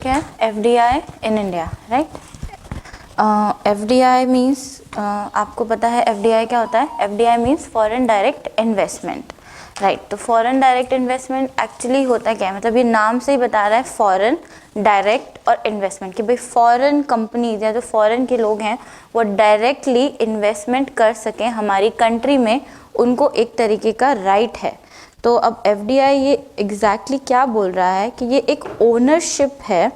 क्या है? FDI in India, right? FDI means आपको पता है FDI क्या होता है? FDI means foreign direct investment, right? तो फॉरेन डायरेक्ट इन्वेस्टमेंट एक्चुअली होता क्या है? मतलब ये नाम से ही बता रहा है फॉरेन डायरेक्ट और इन्वेस्टमेंट, कि भाई फॉरेन कंपनीज या जो फॉरेन के लोग हैं वो डायरेक्टली इन्वेस्टमेंट कर सकें हमारी कंट्री में, उनको एक तरीके का राइट है। तो अब FDI ये एग्जैक्टली क्या बोल रहा है कि ये एक ओनरशिप है,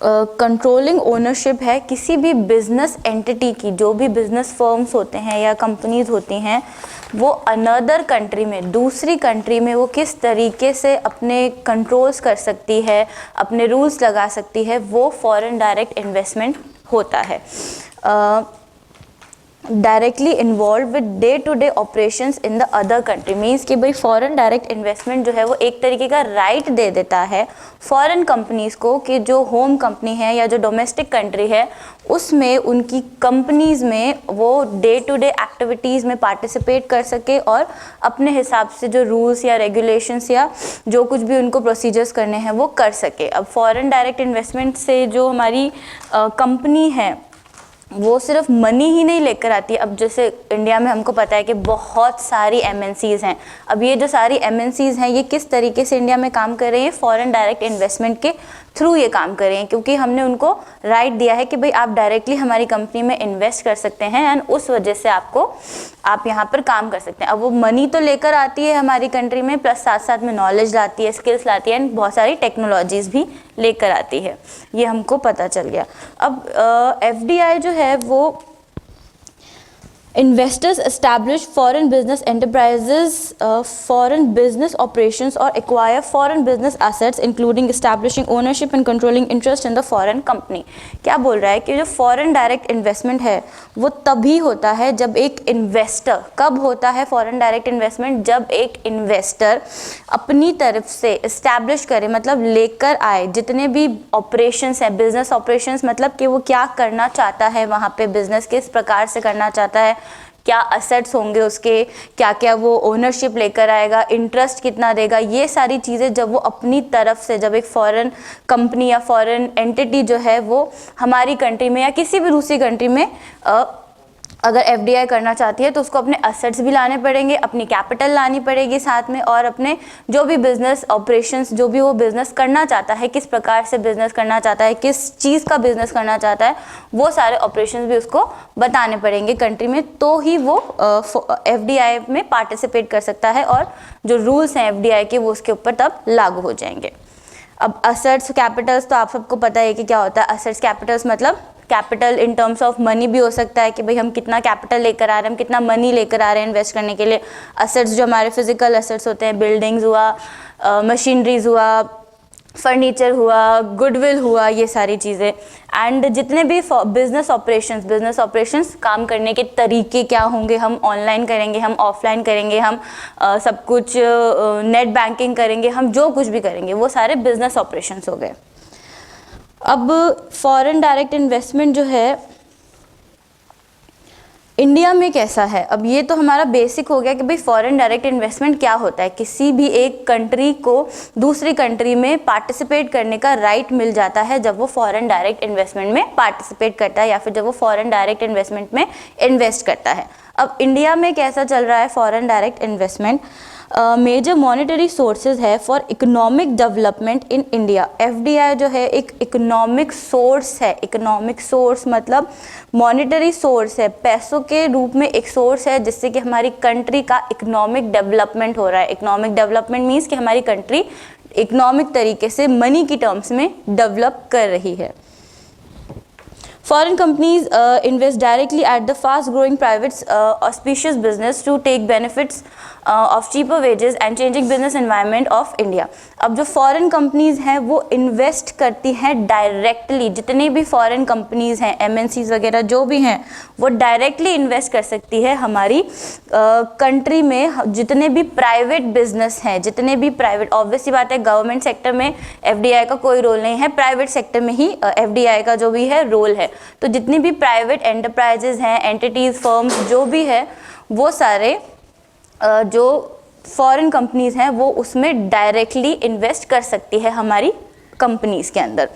कंट्रोलिंग ओनरशिप है किसी भी बिजनेस एंटिटी की। जो भी बिजनेस फर्म्स होते हैं या कंपनीज होती हैं वो अनदर कंट्री में, दूसरी कंट्री में वो किस तरीके से अपने कंट्रोल्स कर सकती है, अपने रूल्स लगा सकती है, वो फॉरेन डायरेक्ट इन्वेस्टमेंट होता है। Directly involve with day to day operations in the other country, means कि भाई फॉरेन डायरेक्ट इन्वेस्टमेंट जो है वो एक तरीके का राइट दे देता है फॉरेन कंपनीज को कि जो होम कंपनी है या जो डोमेस्टिक कंट्री है उसमें उनकी कंपनीज में वो डे टू डे एक्टिविटीज़ में पार्टिसिपेट कर सके और अपने हिसाब से जो रूल्स या रेगुलेशंस या जो कुछ भी उनको प्रोसीजर्स करने हैं वो कर सके। अब फॉरेन डायरेक्ट इन्वेस्टमेंट से जो हमारी कंपनी है वो सिर्फ मनी ही नहीं लेकर आती है। अब जैसे इंडिया में हमको पता है कि बहुत सारी MNCs हैं। अब ये जो सारी MNCs हैं ये किस तरीके से इंडिया में काम कर रही हैं? फॉरेन डायरेक्ट इन्वेस्टमेंट के थ्रू ये काम कर रही हैं, क्योंकि हमने उनको राइट दिया है कि भाई आप डायरेक्टली हमारी कंपनी में इन्वेस्ट कर सकते हैं एंड उस वजह से आप यहाँ पर काम कर सकते हैं। अब वो मनी तो लेकर आती है हमारी कंट्री में, प्लस साथ साथ में नॉलेज लाती है, स्किल्स लाती है एंड बहुत सारी टेक्नोलॉजीज भी लेकर आती है, ये हमको पता चल गया। अब FDI जो है वो Investors establish foreign business enterprises, foreign business operations or acquire foreign business assets including establishing ownership and controlling interest in the foreign company। क्या बोल रहा है कि जो foreign direct investment है वो तभी होता है जब एक investor, कब होता है foreign direct investment? जब एक investor अपनी तरफ से establish करे, मतलब लेकर आए जितने भी operations हैं, business operations, मतलब कि वो क्या करना चाहता है वहाँ पे, business किस प्रकार से करना चाहता है, क्या असेट्स होंगे उसके, क्या क्या वो ओनरशिप लेकर आएगा, इंटरेस्ट कितना देगा, ये सारी चीज़ें जब वो अपनी तरफ से, जब एक फॉरेन कंपनी या फॉरेन एंटिटी जो है वो हमारी कंट्री में या किसी भी दूसरी कंट्री में अगर FDI करना चाहती है तो उसको अपने असेट्स भी लाने पड़ेंगे, अपनी कैपिटल लानी पड़ेगी साथ में, और अपने जो भी बिजनेस ऑपरेशंस, जो भी वो बिजनेस करना चाहता है, किस प्रकार से बिजनेस करना चाहता है, किस चीज़ का बिजनेस करना चाहता है, वो सारे ऑपरेशंस भी उसको बताने पड़ेंगे कंट्री में, तो ही वो FDI में पार्टिसिपेट कर सकता है और जो रूल्स हैं FDI के वो उसके ऊपर तब लागू हो जाएंगे। अब असेट्स कैपिटल्स तो आप सबको पता है कि क्या होता है। असेट्स कैपिटल्स मतलब capital in terms of money भी हो सकता है कि भाई हम कितना कैपिटल लेकर आ रहे हैं, हम कितना मनी लेकर आ रहे हैं इन्वेस्ट करने के लिए। असेट्स जो हमारे फिजिकल असेट्स होते हैं, बिल्डिंग्स हुआ, मशीनरीज हुआ, फर्नीचर हुआ, गुडविल हुआ, ये सारी चीज़ें। एंड जितने भी बिजनेस ऑपरेशंस काम करने के तरीके क्या होंगे, हम ऑनलाइन करेंगे, हम ऑफलाइन करेंगे, हम सब कुछ नेट बैंकिंग करेंगे, हम जो कुछ भी करेंगे वो सारे बिजनेस ऑपरेशंस हो गए। अब फॉरेन डायरेक्ट इन्वेस्टमेंट जो है इंडिया में कैसा है? अब ये तो हमारा बेसिक हो गया कि भाई फॉरेन डायरेक्ट इन्वेस्टमेंट क्या होता है। किसी भी एक कंट्री को दूसरी कंट्री में पार्टिसिपेट करने का राइट मिल जाता है जब वो फॉरेन डायरेक्ट इन्वेस्टमेंट में पार्टिसिपेट करता है या फिर जब वो फॉरेन डायरेक्ट इन्वेस्टमेंट में इन्वेस्ट करता है। अब इंडिया में कैसा चल रहा है foreign direct investment? Major monetary sources है for economic development in India. FDI जो है एक इकोनॉमिक सोर्स है। इकोनॉमिक सोर्स मतलब मॉनेटरी सोर्स है, पैसों के रूप में एक सोर्स है जिससे कि हमारी कंट्री का इकोनॉमिक डेवलपमेंट हो रहा है। इकोनॉमिक डेवलपमेंट मीन्स कि हमारी कंट्री इकोनॉमिक तरीके से मनी की टर्म्स में डेवलप कर रही है। Foreign companies invest directly at the fast-growing private auspicious business to take benefits of cheaper wages and changing business environment of India। अब जो फॉरेन कंपनीज हैं वो इन्वेस्ट करती हैं डायरेक्टली, जितने भी फॉरेन कंपनीज हैं, MNCs वगैरह जो भी हैं, वो डायरेक्टली इन्वेस्ट कर सकती है हमारी कंट्री में। जितने भी प्राइवेट बिजनेस हैं, जितने भी प्राइवेट, ऑब्वियसली बात है गवर्नमेंट सेक्टर में FDI का कोई रोल नहीं है, प्राइवेट सेक्टर में ही FDI का जो भी है रोल है। तो जितनी भी प्राइवेट एंटरप्राइजेज हैं, एंटिटीज, फर्म्स जो भी है, वो सारे जो फॉरेन कंपनीज हैं वो उसमें डायरेक्टली इन्वेस्ट कर सकती है हमारी कंपनीज के अंदर।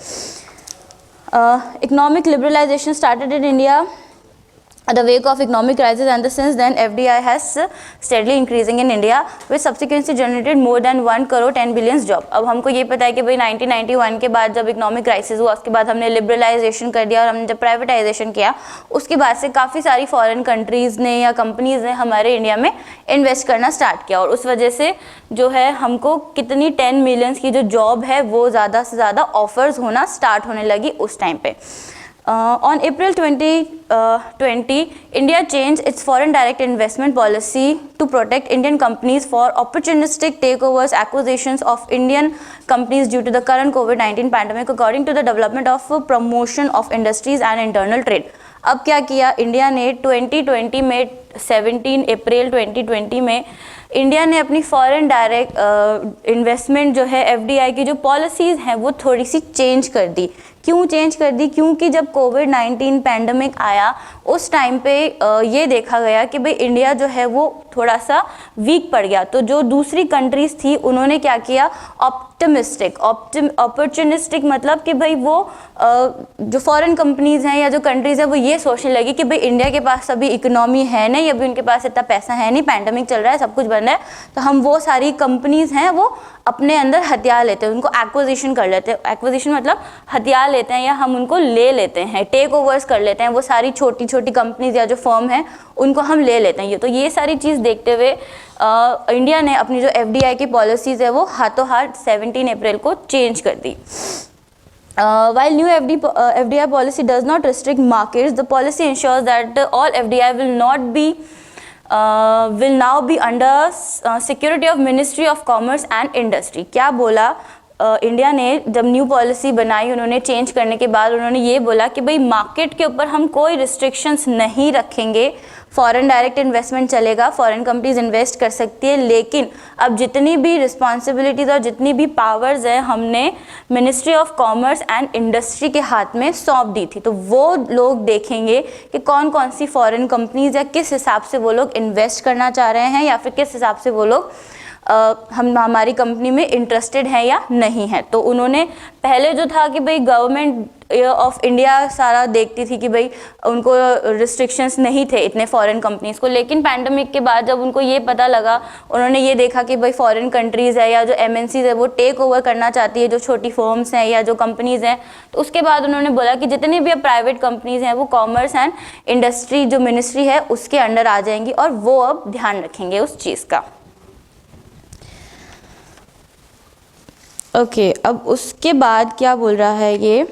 Economic liberalisation started in India the wake of economic crisis, and since then FDI has steadily increasing in India, which subsequently generated more than 1 crore 10 billion job। अब हमको ये पता है कि भाई 1991 के बाद जब इकोनॉमिक क्राइसिस हुआ, उसके बाद हमने लिबरलाइजेशन कर दिया और हमने जब प्राइवेटाइजेशन किया, उसके बाद से काफ़ी सारी फॉरेन कंट्रीज़ ने या कंपनीज़ ने हमारे इंडिया में इन्वेस्ट करना स्टार्ट किया, और उस वजह से जो है हमको कितनी 10 मिलियंस की जो जॉब है वो ज़्यादा से ज़्यादा ऑफर्स होना स्टार्ट होने लगी उस टाइम पे। On April 2020, India changed its foreign direct investment policy to protect Indian companies for opportunistic takeovers, acquisitions of Indian companies due to the current COVID-19 pandemic, according to the development of promotion of industries and internal trade। अब क्या किया India ने 2020 में, 17 अप्रैल 2020 में India ने अपनी foreign direct investment जो है एफडीआई की जो पॉलिसीज़ हैं वो थोड़ी सी चेंज कर दी। क्यों चेंज कर दी? क्योंकि जब कोविड-19 पैंडमिक आया उस टाइम पे ये देखा गया कि भाई इंडिया जो है वो थोड़ा सा वीक पड़ गया, तो जो दूसरी कंट्रीज़ थी उन्होंने क्या किया, अपॉर्चुनिस्टिक मतलब कि भाई वो जो फॉरेन कंपनीज़ हैं या जो कंट्रीज़ हैं वो ये सोचने लगी कि भाई इंडिया के पास अभी इकोनॉमी है नहीं, अभी उनके पास इतना पैसा है नहीं, पैंडमिक चल रहा है, सब कुछ बन रहा है, तो हम वो सारी कंपनीज़ हैं वो अपने अंदर हथियार लेते हैं, उनको एक्विजिशन कर लेते हैं। एक्विजिशन मतलब हथियार लेते हैं या हम उनको ले लेते हैं, टेक ओवर्स कर लेते हैं, वो सारी छोटी छोटी कंपनीज या जो फर्म है उनको हम ले लेते हैं। तो ये सारी चीज़ देखते हुए इंडिया ने अपनी जो एफडीआई की पॉलिसीज़ है वो हाथों हाथ 17 अप्रैल को चेंज कर दी। While new FDI policy does not restrict markets, the policy ensures that all FDI will now be under security of Ministry of Commerce and Industry। क्या बोला इंडिया ने जब न्यू पॉलिसी बनाई, उन्होंने चेंज करने के बाद उन्होंने ये बोला कि भाई मार्केट के ऊपर हम कोई रिस्ट्रिक्शंस नहीं रखेंगे, फॉरेन डायरेक्ट इन्वेस्टमेंट चलेगा, फॉरेन कंपनीज इन्वेस्ट कर सकती है, लेकिन अब जितनी भी रिस्पॉन्सिबिलिटीज़ और जितनी भी पावर्स हैं हमने ministry of commerce and industry के हाथ में सौंप दी थी। तो वो लोग देखेंगे कि कौन कौन सी फॉरेन कंपनीज या किस हिसाब से वो लोग इन्वेस्ट करना चाह रहे हैं या फिर किस हिसाब से वो लोग हमारी कंपनी में इंटरेस्टेड है या नहीं है। तो उन्होंने पहले जो था कि भाई गवर्नमेंट ऑफ इंडिया सारा देखती थी कि भाई उनको रिस्ट्रिक्शंस नहीं थे इतने फॉरेन कंपनीज़ को, लेकिन पैंडमिक के बाद जब उनको ये पता लगा, उन्होंने ये देखा कि भाई फॉरेन कंट्रीज़ है या जो एमएनसीज है वो टेक ओवर करना चाहती है जो छोटी फर्म्स हैं या जो कंपनीज़ हैं, तो उसके बाद उन्होंने बोला कि जितनी भी अब प्राइवेट कंपनीज़ हैं वो कॉमर्स एंड इंडस्ट्री जो मिनिस्ट्री है उसके अंडर आ जाएंगी और वो अब ध्यान रखेंगे उस चीज़ का। ओके, अब उसके बाद क्या बोल रहा है ये,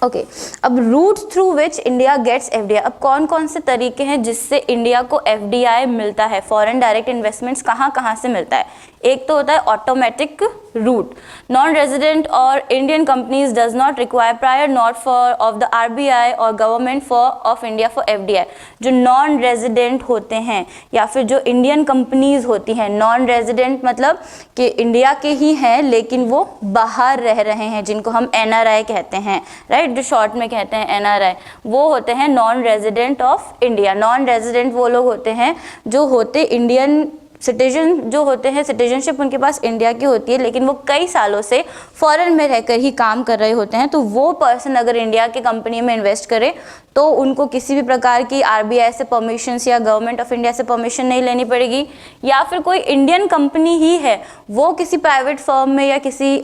ओके, अब route through which India gets FDI. अब कौन कौन से तरीके हैं जिससे इंडिया को एफडीआई मिलता है, फॉरेन डायरेक्ट इन्वेस्टमेंट्स कहाँ कहाँ से मिलता है। एक तो होता है ऑटोमेटिक रूट, नॉन रेजिडेंट और Indian companies does not require prior nod for of the RBI और government for of India for FDI. जो नॉन रेजिडेंट होते हैं या फिर जो इंडियन कंपनीज होती हैं, नॉन रेजिडेंट मतलब कि इंडिया के ही हैं लेकिन वो बाहर रह रहे हैं, जिनको हम एनआरआई कहते हैं, राइट, जो शॉर्ट में कहते हैं एनआरआई, वो होते हैं non resident of India. Non resident वो लोग होते हैं जो होते इंडियन सिटीजन, जो होते हैं सिटीजनशिप उनके पास इंडिया की होती है लेकिन वो कई सालों से फॉरेन में रहकर ही काम कर रहे होते हैं। तो वो पर्सन अगर इंडिया के कंपनी में इन्वेस्ट करे तो उनको किसी भी प्रकार की आरबीआई से परमिशन या गवर्नमेंट ऑफ इंडिया से परमिशन नहीं लेनी पड़ेगी, या फिर कोई इंडियन कंपनी ही है वो किसी प्राइवेट फर्म में या किसी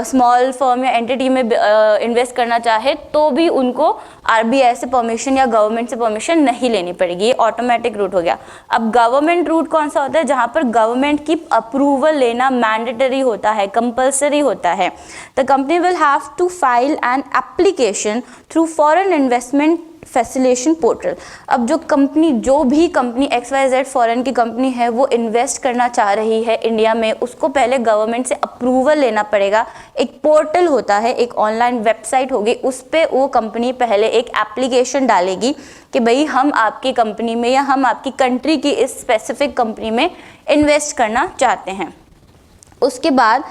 स्मॉल फर्म या एंटिटी में इन्वेस्ट करना चाहे तो भी उनको आरबीआई से परमिशन या गवर्नमेंट से परमिशन नहीं लेनी पड़ेगी। ये ऑटोमेटिक रूट हो गया। अब गवर्नमेंट रूट कौन सा होता है? जहाँ पर गवर्नमेंट की अप्रूवल लेना मैंडेटरी होता है, कंपल्सरी होता है। The company will have to file an application through foreign investment facilitation portal. अब जो भी कंपनी XYZ फॉरेन की कंपनी है वो इन्वेस्ट करना चाह रही है इंडिया में, उसको पहले गवर्नमेंट से अप्रूवल लेना पड़ेगा। एक पोर्टल होता है, एक ऑनलाइन वेबसाइट होगी, उस पर वो कंपनी पहले एक एप्लीकेशन डालेगी कि भाई हम आपकी कंपनी में या हम आपकी कंट्री की इस स्पेसिफिक कंपनी में इन्वेस्ट करना चाहते हैं। उसके बाद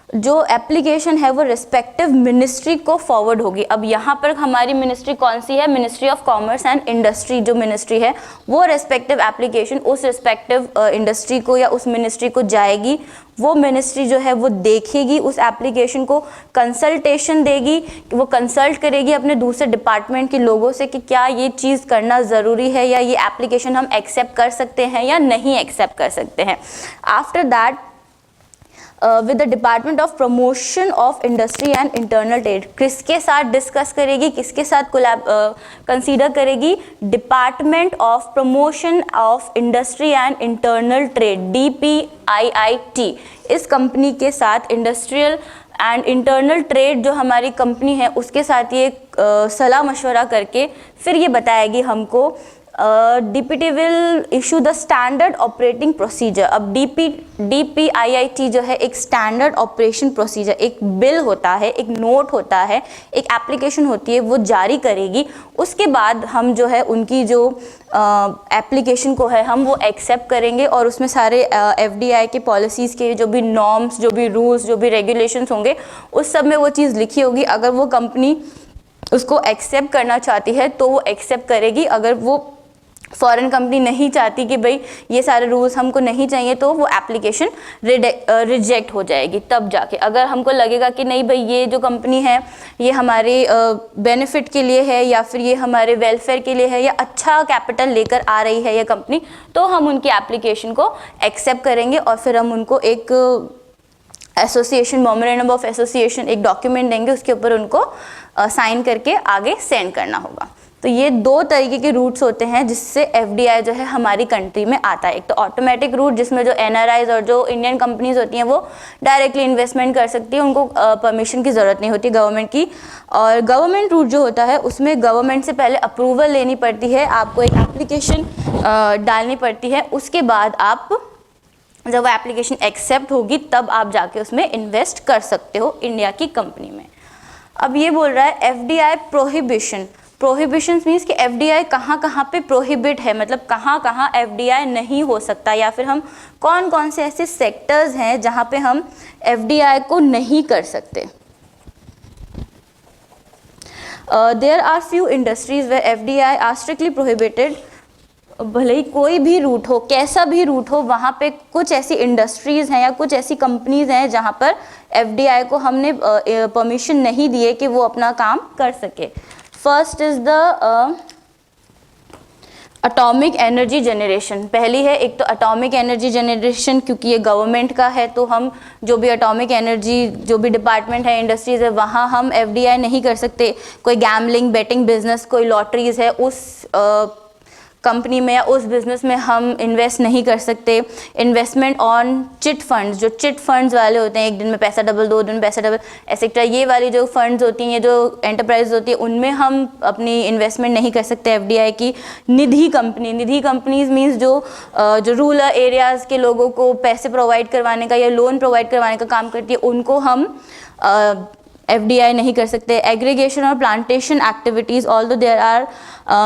जो एप्लीकेशन है वो रिस्पेक्टिव मिनिस्ट्री को फॉरवर्ड होगी। अब यहाँ पर हमारी मिनिस्ट्री कौन सी है, ministry of commerce and industry जो मिनिस्ट्री है वो रिस्पेक्टिव एप्लीकेशन उस रिस्पेक्टिव इंडस्ट्री को या उस मिनिस्ट्री को जाएगी। वो मिनिस्ट्री जो है वो देखेगी उस एप्लीकेशन को, कंसल्टेशन देगी, वो कंसल्ट करेगी अपने दूसरे डिपार्टमेंट के लोगों से कि क्या ये चीज़ करना ज़रूरी है या ये एप्लीकेशन हम एक्सेप्ट कर सकते हैं या नहीं एक्सेप्ट कर सकते हैं। After that with the department of promotion of industry and internal trade, किसके साथ डिस्कस करेगी, किसके साथ कंसीडर करेगी, department of promotion of industry and internal trade DPIIT, इस कंपनी के साथ इंडस्ट्रियल एंड इंटरनल ट्रेड जो हमारी कंपनी है उसके साथ ये सलाह मशवरा करके फिर ये बताएगी हमको DPT will issue the standard operating procedure. अब DPIIT जो है एक स्टैंडर्ड ऑपरेशन प्रोसीजर, एक बिल होता है, एक नोट होता है, एक एप्लीकेशन होती है, वो जारी करेगी। उसके बाद हम जो है उनकी जो एप्लीकेशन को है हम वो एक्सेप्ट करेंगे और उसमें सारे FDI के पॉलिसीज़ के जो भी नॉर्म्स, जो भी रूल्स, जो भी रेगुलेशंस होंगे उस सब में वो चीज़ लिखी होगी। अगर वो कंपनी उसको एक्सेप्ट करना चाहती है तो वो एक्सेप्ट करेगी। अगर वो फॉरेन कंपनी नहीं चाहती कि भाई ये सारे रूल्स हमको नहीं चाहिए तो वो एप्लीकेशन रिजेक्ट हो जाएगी। तब जाके अगर हमको लगेगा कि नहीं भाई ये जो कंपनी है ये हमारे बेनिफिट के लिए है या फिर ये हमारे वेलफेयर के लिए है या अच्छा कैपिटल लेकर आ रही है ये कंपनी, तो हम उनकी एप्लीकेशन को एक्सेप्ट करेंगे और फिर हम उनको एक एसोसिएशन मेमोरेंडम ऑफ एसोसिएशन एक डॉक्यूमेंट देंगे, उसके ऊपर उनको साइन करके आगे सेंड करना होगा। तो ये दो तरीके के रूट्स होते हैं जिससे FDI जो है हमारी कंट्री में आता है। एक तो ऑटोमेटिक रूट जिसमें जो NRIs और जो इंडियन कंपनीज होती हैं वो डायरेक्टली इन्वेस्टमेंट कर सकती है, उनको परमिशन की ज़रूरत नहीं होती गवर्नमेंट की। और गवर्नमेंट रूट जो होता है उसमें गवर्नमेंट से पहले अप्रूवल लेनी पड़ती है, आपको एक एप्लीकेशन डालनी पड़ती है, उसके बाद आप जब वो एप्लीकेशन एक्सेप्ट होगी तब आप जाके उसमें इन्वेस्ट कर सकते हो इंडिया की कंपनी में। अब ये बोल रहा है FDI प्रोहिबिशन। प्रोहिबिशन मीन्स कि FDI कहाँ कहाँ पे प्रोहिबिट है, मतलब कहाँ कहाँ FDI नहीं हो सकता या फिर हम कौन कौन से ऐसे सेक्टर्स हैं जहाँ पे हम FDI को नहीं कर सकते। There are few industries where FDI are strictly prohibited. भले ही कोई भी रूट हो, कैसा भी रूट हो, वहाँ पे कुछ ऐसी इंडस्ट्रीज़ हैं या कुछ ऐसी कंपनीज़ हैं जहाँ पर FDI को हमने परमिशन नहीं दिए कि वो अपना काम कर सके। First is the atomic energy generation. पहली है एक तो एटॉमिक एनर्जी जनरेशन, क्योंकि ये गवर्नमेंट का है तो हम जो भी एटॉमिक एनर्जी जो भी डिपार्टमेंट है, इंडस्ट्रीज़ है, वहाँ हम FDI नहीं कर सकते। कोई गैम्बलिंग बेटिंग बिजनेस, कोई लॉटरीज़ है, उस कंपनी में या उस बिज़नेस में हम इन्वेस्ट नहीं कर सकते। इन्वेस्टमेंट ऑन चिट फंड्स, जो चिट फंड्स वाले होते हैं, एक दिन में पैसा डबल, 2 दिन में पैसा डबल, एक्सेट्रा, ये वाली जो फंड्स होती हैं, ये जो एंटरप्राइज होती है, उनमें हम अपनी इन्वेस्टमेंट नहीं कर सकते FDI की। निधि कंपनीज मीन्स जो रूरल एरियाज़ के लोगों को पैसे प्रोवाइड करवाने का या लोन प्रोवाइड करवाने का काम करती है, उनको हम FDI नहीं कर सकते। एग्रीगेशन और plantation activities, although there are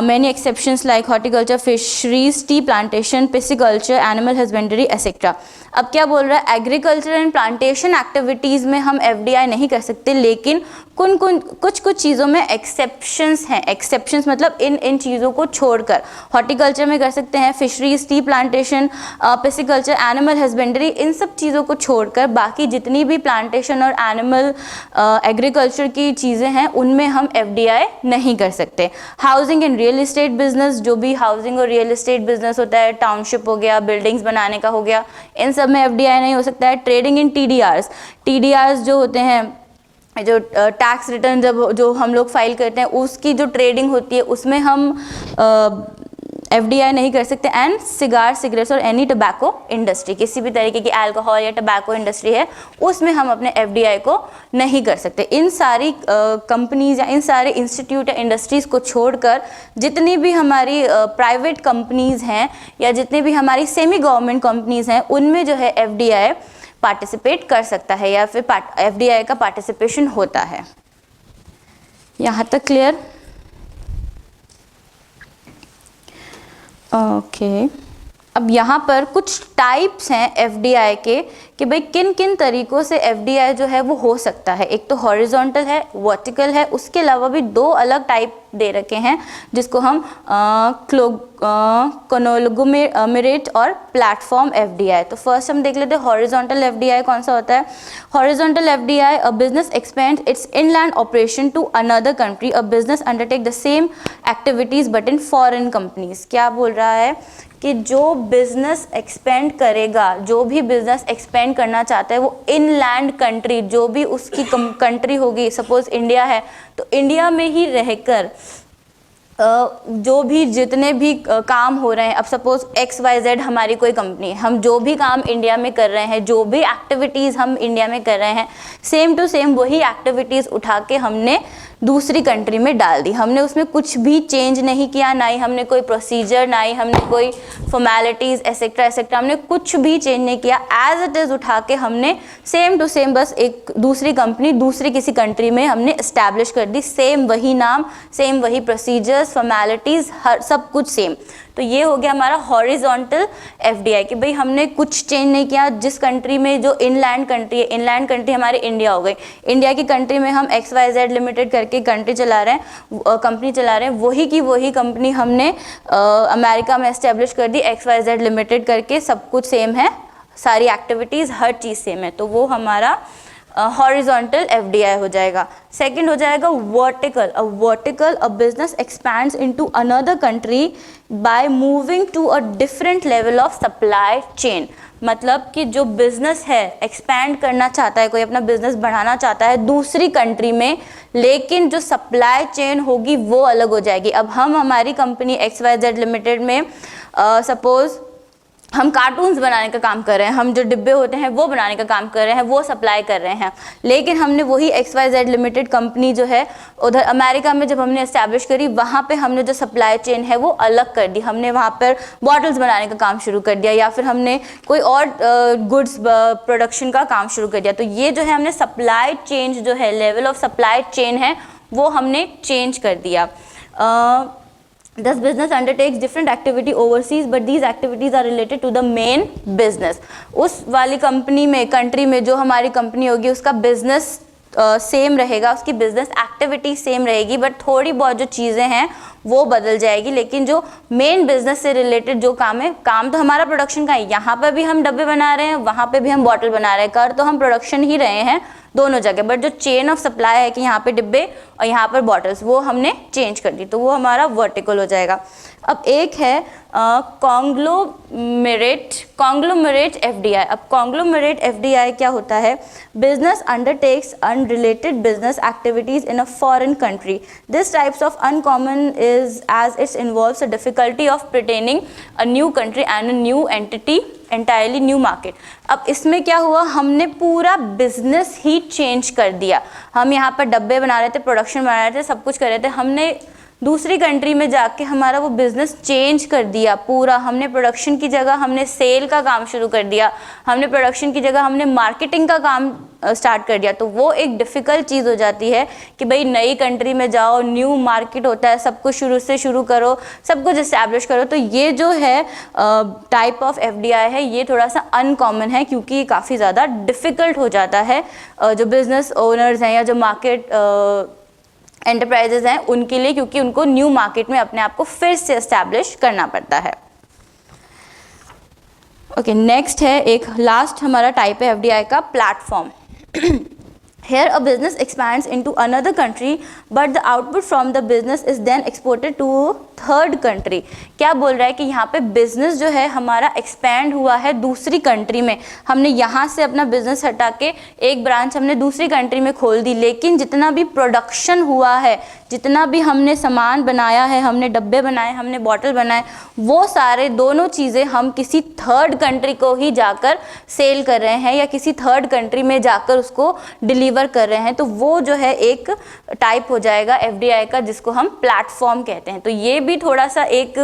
many exceptions like horticulture, fisheries, tea plantation, pisciculture, animal husbandry, etc. अब क्या बोल रहा है, एग्रीकल्चर एंड प्लांटेशन एक्टिविटीज़ में हम FDI नहीं कर सकते, लेकिन कुछ चीज़ों में एक्सेप्शंस हैं। एक्सेप्शंस मतलब इन चीज़ों को छोड़कर हॉर्टिकल्चर में कर सकते हैं, fisheries, tea plantation, pisciculture, animal husbandry, इन सब चीज़ों को छोड़कर बाकी जितनी भी प्लांटेशन और एनिमल एग्रीकल्चर की चीज़ें हैं उनमें हम FDI नहीं कर सकते। Housing and real estate business, जो भी हाउसिंग और रियल इस्टेट बिजनेस होता है, टाउनशिप हो गया, बिल्डिंग्स बनाने का हो गया, इन सब में FDI नहीं हो सकता है। ट्रेडिंग इन TDRs जो होते हैं, जो टैक्स रिटर्न जो हम लोग फाइल करते हैं उसकी जो ट्रेडिंग होती है उसमें हम FDI नहीं कर सकते। एंड सिगार, सिगरेट्स और एनी टबैको इंडस्ट्री, किसी भी तरीके की अल्कोहल या टबैको इंडस्ट्री है उसमें हम अपने FDI को नहीं कर सकते। इन सारी कंपनीज या इन सारे इंस्टीट्यूट या इंडस्ट्रीज़ को छोड़कर जितनी भी हमारी प्राइवेट कंपनीज़ हैं या जितनी भी हमारी सेमी गवर्नमेंट कंपनीज़ हैं उनमें जो है FDI पार्टिसिपेट कर सकता है या फिर FDI का पार्टिसिपेशन होता है। यहाँ तक क्लियर? ओके, अब यहाँ पर कुछ टाइप्स हैं एफडीआई के कि भाई किन किन तरीक़ों से एफडीआई जो है वो हो सकता है। एक तो हॉरिजॉन्टल है, वर्टिकल है, उसके अलावा भी दो अलग टाइप दे रखे हैं जिसको हम कॉन्ग्लोमरेट और प्लेटफॉर्म एफडीआई। तो फर्स्ट हम देख लेते हैं हॉरिजॉन्टल एफडीआई कौन सा होता है। Horizontal FDI, a business expands its inland operation to another country, a business undertake the same activities but in foreign companies. क्या बोल रहा है कि जो बिजनेस एक्सपेंड करेगा, जो भी बिजनेस एक्सपेंड करना चाहता है वो इनलैंड कंट्री, जो भी उसकी कंट्री होगी, सपोज इंडिया है तो इंडिया में ही रहकर जो भी जितने भी काम हो रहे हैं, अब सपोज XYZ हमारी कोई कंपनी है, हम जो भी काम इंडिया में कर रहे हैं, जो भी एक्टिविटीज़ हम इंडिया में कर रहे हैं, सेम टू सेम वही एक्टिविटीज़ उठा के हमने दूसरी कंट्री में डाल दी। हमने उसमें कुछ भी चेंज नहीं किया, ना ही हमने कोई प्रोसीजर, ना ही हमने कोई फॉर्मेलिटीज़ एसेट्रा एसेट्रा, हमने कुछ भी चेंज नहीं किया। एज इट इज़ उठा के हमने सेम टू सेम बस एक दूसरी कंपनी दूसरी किसी कंट्री में हमने इस्टेब्लिश कर दी, सेम वही नाम, सेम वही प्रोसीजर्स, फॉर्मेलिटीज़, हर सब कुछ सेम। तो ये हो गया हमारा हॉरिजॉन्टल एफडीआई कि भाई हमने कुछ चेंज नहीं किया। जिस कंट्री में जो इनलैंड कंट्री है, इनलैंड कंट्री हमारी इंडिया हो गई, इंडिया की कंट्री में हम XYZ लिमिटेड करके कंट्री चला रहे हैं, कंपनी चला रहे हैं, वही की वही कंपनी हमने अमेरिका में एस्टेब्लिश कर दी XYZ लिमिटेड करके, सब कुछ सेम है, सारी एक्टिविटीज़ हर चीज़ सेम है, तो वो हमारा हॉरिजॉन्टल एफडीआई हो जाएगा। सेकंड हो जाएगा vertical. A vertical, a business expands into another country by moving to a different level of supply chain. मतलब कि जो बिजनेस है एक्सपैंड करना चाहता है, कोई अपना बिजनेस बढ़ाना चाहता है दूसरी कंट्री में, लेकिन जो सप्लाई चेन होगी वो अलग हो जाएगी। अब हम हमारी कंपनी XYZ लिमिटेड में सपोज हम कार्टून्स बनाने का काम कर रहे हैं, हम जो डिब्बे होते हैं वो बनाने का काम कर रहे हैं, वो सप्लाई कर रहे हैं, लेकिन हमने वही XYZ लिमिटेड कंपनी जो है उधर अमेरिका में जब हमने इस्टेब्लिश करी, वहाँ पे हमने जो सप्लाई चेन है वो अलग कर दी। हमने वहाँ पर बॉटल्स बनाने का काम शुरू कर दिया, या फिर हमने कोई और गुड्स प्रोडक्शन का काम शुरू कर दिया। तो ये जो है हमने सप्लाई चेंज जो है, लेवल ऑफ सप्लाई चेन है वो हमने चेंज कर दिया। Thus business undertakes different activity overseas, but these activities are related to the main business. उस वाली कंपनी में, कंट्री में जो हमारी कंपनी होगी उसका बिजनेस सेम रहेगा, उसकी बिजनेस एक्टिविटी सेम रहेगी, बट थोड़ी बहुत जो चीज़ें हैं वो बदल जाएगी। लेकिन जो मेन बिजनेस से रिलेटेड जो काम है, काम तो हमारा प्रोडक्शन का है, यहाँ पर भी हम डब्बे बना रहे हैं, वहाँ पे भी हम बॉटल बना रहे हैं, कर तो हम प्रोडक्शन ही रहे हैं दोनों जगह, बट जो चेन ऑफ सप्लाई है कि यहाँ पे डिब्बे और यहाँ पर बॉटल्स, वो हमने चेंज कर दी, तो वो हमारा वर्टिकल हो जाएगा। अब एक है कॉन्ग्लोमरेट एफडीआई। अब कॉन्ग्लोमरेट एफडीआई क्या होता है? Business undertakes unrelated business activities in a foreign country. This types of uncommon is as its involves a difficulty of pertaining a new country and a new entity, entirely new market. अब इसमें क्या हुआ, हमने पूरा business ही change कर दिया। हम यहाँ पर डब्बे बना रहे थे, प्रोडक्शन बना रहे थे, सब कुछ कर रहे थे, हमने दूसरी कंट्री में जाके हमारा वो बिज़नेस चेंज कर दिया पूरा। हमने प्रोडक्शन की जगह हमने सेल का काम शुरू कर दिया, हमने प्रोडक्शन की जगह हमने मार्केटिंग का काम स्टार्ट कर दिया। तो वो एक डिफ़िकल्ट चीज़ हो जाती है कि भाई नई कंट्री में जाओ, न्यू मार्केट होता है, सब कुछ शुरू से शुरू करो, सब कुछ इस्टेब्लिश करो। तो ये जो है टाइप ऑफ एफडीआई है, ये थोड़ा सा अनकॉमन है क्योंकि ये काफ़ी ज़्यादा डिफ़िकल्ट हो जाता है जो बिज़नेस ओनर्स हैं या जो मार्केट एंटरप्राइजेज हैं उनके लिए, क्योंकि उनको न्यू मार्केट में अपने आप को फिर से एस्टैब्लिश करना पड़ता है। ओके, नेक्स्ट है एक लास्ट हमारा टाइप है एफडीआई का, platform. Here a business expands into another country but the output from the business is then exported to third country. क्या बोल रहा है कि यहाँ पे बिजनेस जो है हमारा एक्सपैंड हुआ है दूसरी कंट्री में, हमने यहाँ से अपना बिजनेस हटा के एक ब्रांच हमने दूसरी कंट्री में खोल दी, लेकिन जितना भी प्रोडक्शन हुआ है, जितना भी हमने सामान बनाया है, हमने डब्बे बनाए, हमने बॉटल बनाए, वो सारे दोनों चीज़ें हम किसी थर्ड कंट्री को ही जाकर सेल कर रहे हैं या किसी थर्ड कंट्री में जाकर उसको डिलीवर कर रहे हैं। तो वो जो है एक टाइप हो जाएगा एफडीआई का, जिसको हम प्लेटफॉर्म कहते हैं। तो ये भी थोड़ा सा एक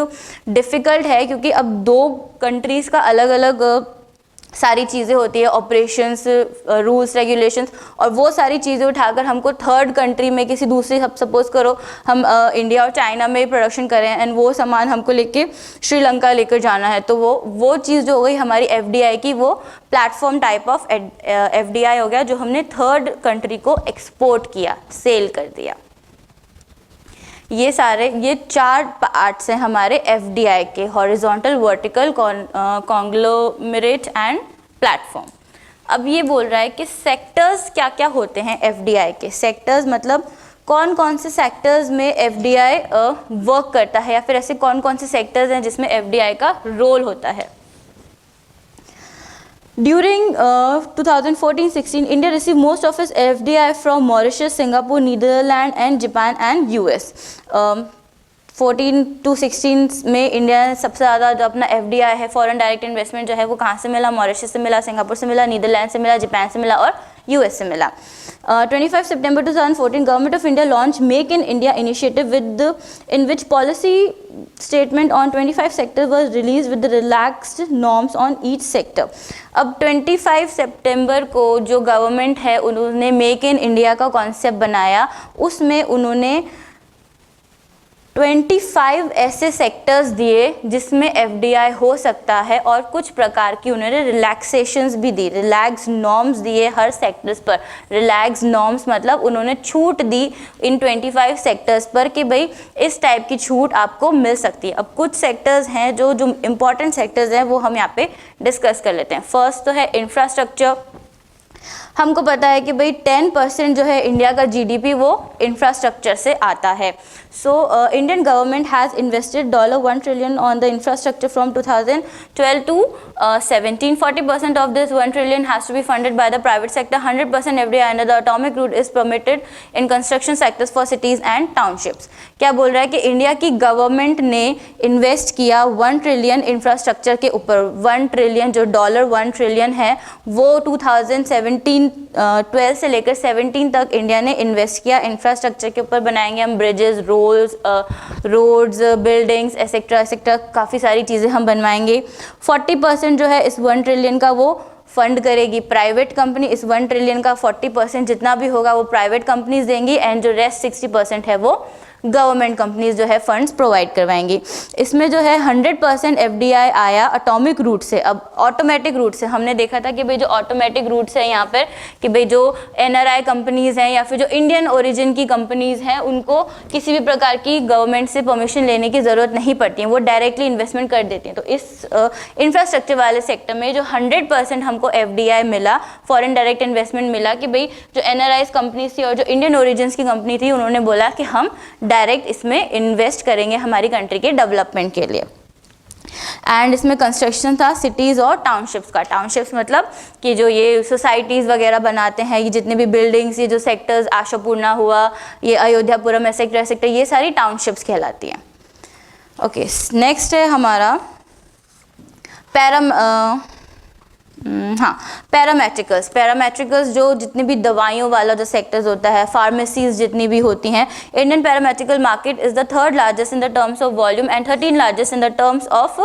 डिफ़िकल्ट है क्योंकि अब दो कंट्रीज़ का अलग अलग सारी चीज़ें होती है, ऑपरेशंस, रूल्स, रेगुलेशंस, और वो सारी चीज़ें उठाकर हमको थर्ड कंट्री में किसी दूसरी, सपोज करो हम इंडिया और चाइना में प्रोडक्शन करें एंड वो सामान हमको लेके श्रीलंका लेकर जाना है, तो वो चीज़ जो हो गई हमारी FDI की, वो प्लेटफॉर्म टाइप ऑफ FDI हो गया, जो हमने थर्ड कंट्री को एक्सपोर्ट किया, सेल कर दिया। ये 4 पार्ट्स हैं हमारे FDI के, horizontal, vertical, conglomerate and platform. अब ये बोल रहा है कि सेक्टर्स क्या क्या होते हैं FDI के। सेक्टर्स मतलब कौन कौन से सेक्टर्स में FDI वर्क करता है, या फिर ऐसे कौन कौन से सेक्टर्स हैं जिसमें FDI का रोल होता है। During 2014-16, India received most of its FDI from Mauritius, Singapore, Netherlands, and Japan and US. 14 to 16 में इंडिया ने सबसे ज़्यादा जो अपना FDI है, फॉरेन डायरेक्ट इन्वेस्टमेंट जो है, वो कहाँ से मिला? मॉरिशस से मिला, सिंगापुर से मिला, नीदरलैंड से मिला, जापान से मिला और US से मिला। 25 September 2014, Government of India launched Make in India initiative in which policy statement on 25 sectors was released with the relaxed norms on each sector. अब 25 सितंबर को जो गवर्नमेंट है उन्होंने मेक इन इंडिया का कॉन्सेप्ट बनाया, उसमें उन्होंने 25 ऐसे सेक्टर्स दिए जिसमें FDI हो सकता है, और कुछ प्रकार की उन्होंने रिलैक्सेशंस भी दी, रिलैक्स नॉर्म्स दिए हर सेक्टर्स पर। रिलैक्स नॉर्म्स मतलब उन्होंने छूट दी इन 25 सेक्टर्स पर कि भाई इस टाइप की छूट आपको मिल सकती है। अब कुछ सेक्टर्स हैं जो इम्पॉर्टेंट सेक्टर्स हैं, वो हम यहाँ पे डिस्कस कर लेते हैं। फर्स्ट तो है इंफ्रास्ट्रक्चर। हमको पता है कि भाई 10% जो है इंडिया का GDP वो इंफ्रास्ट्रक्चर से आता है। So Indian government has invested $1 trillion on the infrastructure from 2012 to 17. 40% of this $1 trillion has to be funded by the private sector. 100% FDI under the atomic route is permitted in construction sectors for cities and townships. क्या बोल रहा है कि India की government ने invest किया 1 trillion infrastructure के ऊपर। 1 ट्रिलियन जो $1 trillion है वो 2012 से लेकर 17 तक इंडिया ने इन्वेस्ट किया इंफ्रास्ट्रक्चर के ऊपर। बनाएंगे हम bridges, roads, buildings etcetera etcetera, काफ़ी सारी चीज़ें हम बनवाएंगे। 40% जो है इस 1 ट्रिलियन का वो फंड करेगी प्राइवेट कंपनी। इस 1 ट्रिलियन का 40% जितना भी होगा वो प्राइवेट कंपनीज देंगी, एंड जो रेस्ट 60% है वो गवर्नमेंट कंपनीज जो है फंड्स प्रोवाइड करवाएंगी। इसमें जो है 100% FDI आया एटॉमिक रूट से। अब ऑटोमेटिक रूट से हमने देखा था कि भाई जो ऑटोमेटिक रूट्स है यहाँ पर, कि भाई जो NRI कंपनीज़ हैं या फिर जो इंडियन ओरिजिन की कंपनीज़ हैं, उनको किसी भी प्रकार की गवर्नमेंट से परमिशन लेने की ज़रूरत नहीं पड़ती है, वो डायरेक्टली इन्वेस्टमेंट कर देती हैं। तो इस इंफ्रास्ट्रक्चर वाले सेक्टर में जो 100% हमको FDI मिला, फॉरेन डायरेक्ट इन्वेस्टमेंट मिला, कि भाई जो NRI कंपनीज थी और जो इंडियन ओरिजिन्स की कंपनी थी, उन्होंने बोला कि हम डायरेक्ट इसमें इन्वेस्ट करेंगे हमारी कंट्री के डेवलपमेंट के लिए। एंड इसमें कंस्ट्रक्शन था सिटीज़ और टाउनशिप्स का। टाउनशिप्स मतलब कि जो ये सोसाइटीज़ वगैरह बनाते हैं, ये जितने भी बिल्डिंग्स, ये जो सेक्टर्स, आशापूर्णा हुआ, ये अयोध्यापुरम एसेक्टर एसेक्टर, ये सारी टाउनशिप्स कहलाती हैं। ओके, नेक्स्ट है हमारा पैरामेट्रिकल्स। पैरामेट्रिकल्स जो जितनी भी दवाइयों वाला जो सेक्टर्स होता है, फार्मेसीज जितनी भी होती हैं। Indian pharmaceutical market is the 3rd largest in the terms of volume and 13 largest in the terms of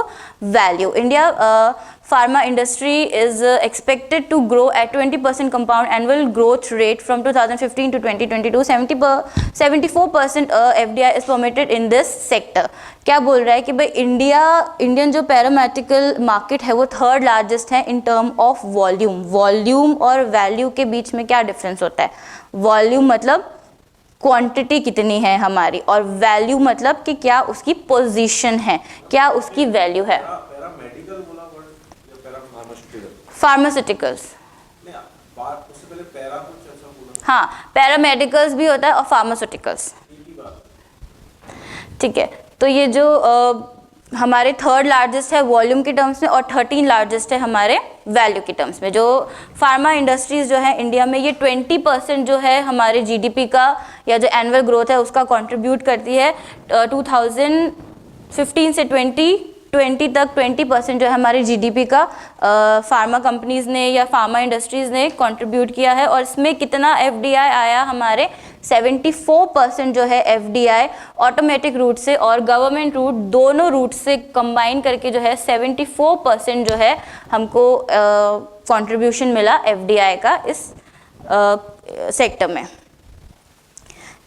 value. India pharma industry is expected to grow at 20% compound annual growth rate from 2015 to 2022. 74% FDI is permitted in this sector. क्या बोल रहा है कि भाई Indian जो पैरामेट्रिकल market है वो 3rd largest है in term of volume. Volume और वैल्यू के बीच में क्या डिफरेंस होता है? वॉल्यूम मतलब क्वांटिटी कितनी है हमारी, और वैल्यू मतलब कि क्या उसकी पोजीशन है, क्या उसकी वैल्यू है। फार्मास्यूटिकल्स, हाँ, पैरामेडिकल्स भी होता है और फार्मास्यूटिकल्स, ठीक है। तो ये जो हमारे 3rd लार्जेस्ट है वॉल्यूम के टर्म्स में और 13 लार्जेस्ट है हमारे वैल्यू के टर्म्स में। जो फार्मा इंडस्ट्रीज जो है इंडिया में, ये 20% जो है हमारे GDP का या जो एनुअल ग्रोथ है उसका कंट्रीब्यूट करती है। 2015 से 20 2020 तक 20% जो है हमारी जीडीपी का फार्मा कंपनीज ने या फार्मा इंडस्ट्रीज ने कंट्रीब्यूट किया है। और इसमें कितना एफडीआई आया हमारे 74% जो है एफडीआई ऑटोमेटिक रूट से और गवर्नमेंट रूट दोनों रूट से कंबाइन करके जो है 74% जो है हमको कंट्रीब्यूशन मिला एफडीआई का इस सेक्टर में।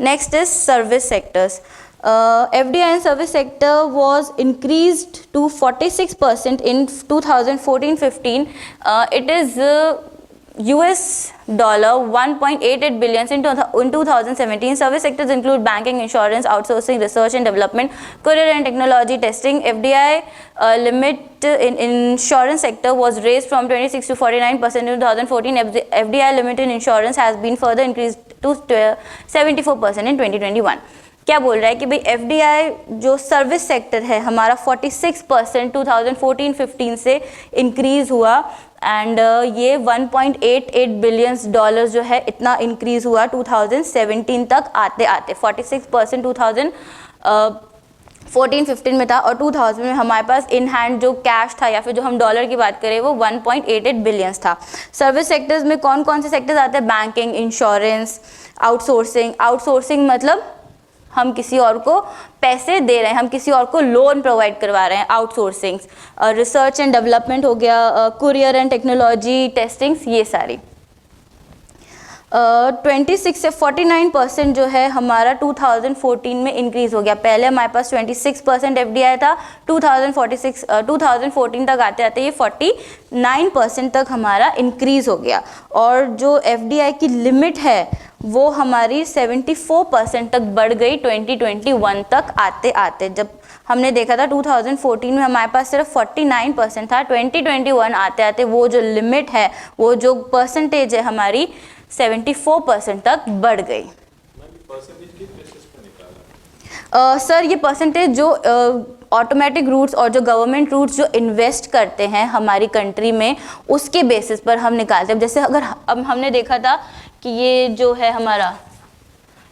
Next is service sectors. FDI in service sector was increased to 46% in 2014-15. It is US dollar 1.88 billion in 2017. Service sectors include banking, insurance, outsourcing, research and development, courier and technology, testing. FDI limit in insurance sector was raised from 26 to 49% in 2014. FDI limit in insurance has been further increased to 74% in 2021. क्या बोल रहा है कि भाई FDI जो service sector है हमारा 46% 2014-15 से इंक्रीज हुआ एंड ये 1.88 बिलियन डॉलर जो है इतना इंक्रीज हुआ 2017 तक आते आते। 46% 2014-15 में था और 2000 में हमारे पास इन हैंड जो कैश था या फिर जो हम डॉलर की बात करें वो 1.88 बिलियंस था। सर्विस सेक्टर्स में कौन कौन से सेक्टर्स आते हैं? Banking, insurance, outsourcing. आउटसोर्सिंग मतलब हम किसी और को पैसे दे रहे हैं, हम किसी और को लोन प्रोवाइड करवा रहे हैं, आउटसोर्सिंग। रिसर्च एंड डेवलपमेंट हो गया, कुरियर एंड टेक्नोलॉजी, टेस्टिंग्स, ये सारी। 26 से 49% जो है हमारा 2014 में इंक्रीज हो गया। पहले हमारे पास 26% एफडीआई था, 2014 तक आते आते ये 49% तक हमारा इंक्रीज हो गया। और जो एफडीआई की लिमिट है वो हमारी 74% तक बढ़ गई 2021 तक आते आते। जब हमने देखा था 2014 में हमारे पास सिर्फ 49% था, 2021 आते आते वो जो लिमिट है, वो जो परसेंटेज है हमारी 74% तक बढ़ गई। सर ये परसेंटेज जो ऑटोमेटिक रूट्स और जो गवर्नमेंट रूट्स जो इन्वेस्ट करते हैं हमारी कंट्री में उसके बेसिस पर हम निकालते हैं। जैसे अगर अब हमने देखा था कि ये जो है हमारा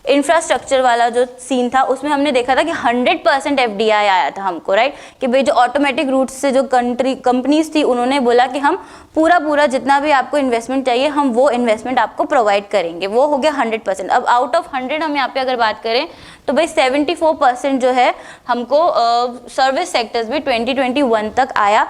इंफ्रास्ट्रक्चर वाला जो सीन था उसमें हमने देखा था कि 100% एफडीआई आया था हमको, राइट, कि भाई जो ऑटोमेटिक रूट से जो कंपनीज थी उन्होंने बोला कि हम पूरा जितना भी आपको इन्वेस्टमेंट चाहिए हम वो इन्वेस्टमेंट आपको प्रोवाइड करेंगे। वो हो गया 100%। अब आउट ऑफ 100 हम यहाँ पे अगर बात करें तो भाई 74% जो है हमको सर्विस सेक्टर्स भी 2021 तक आया।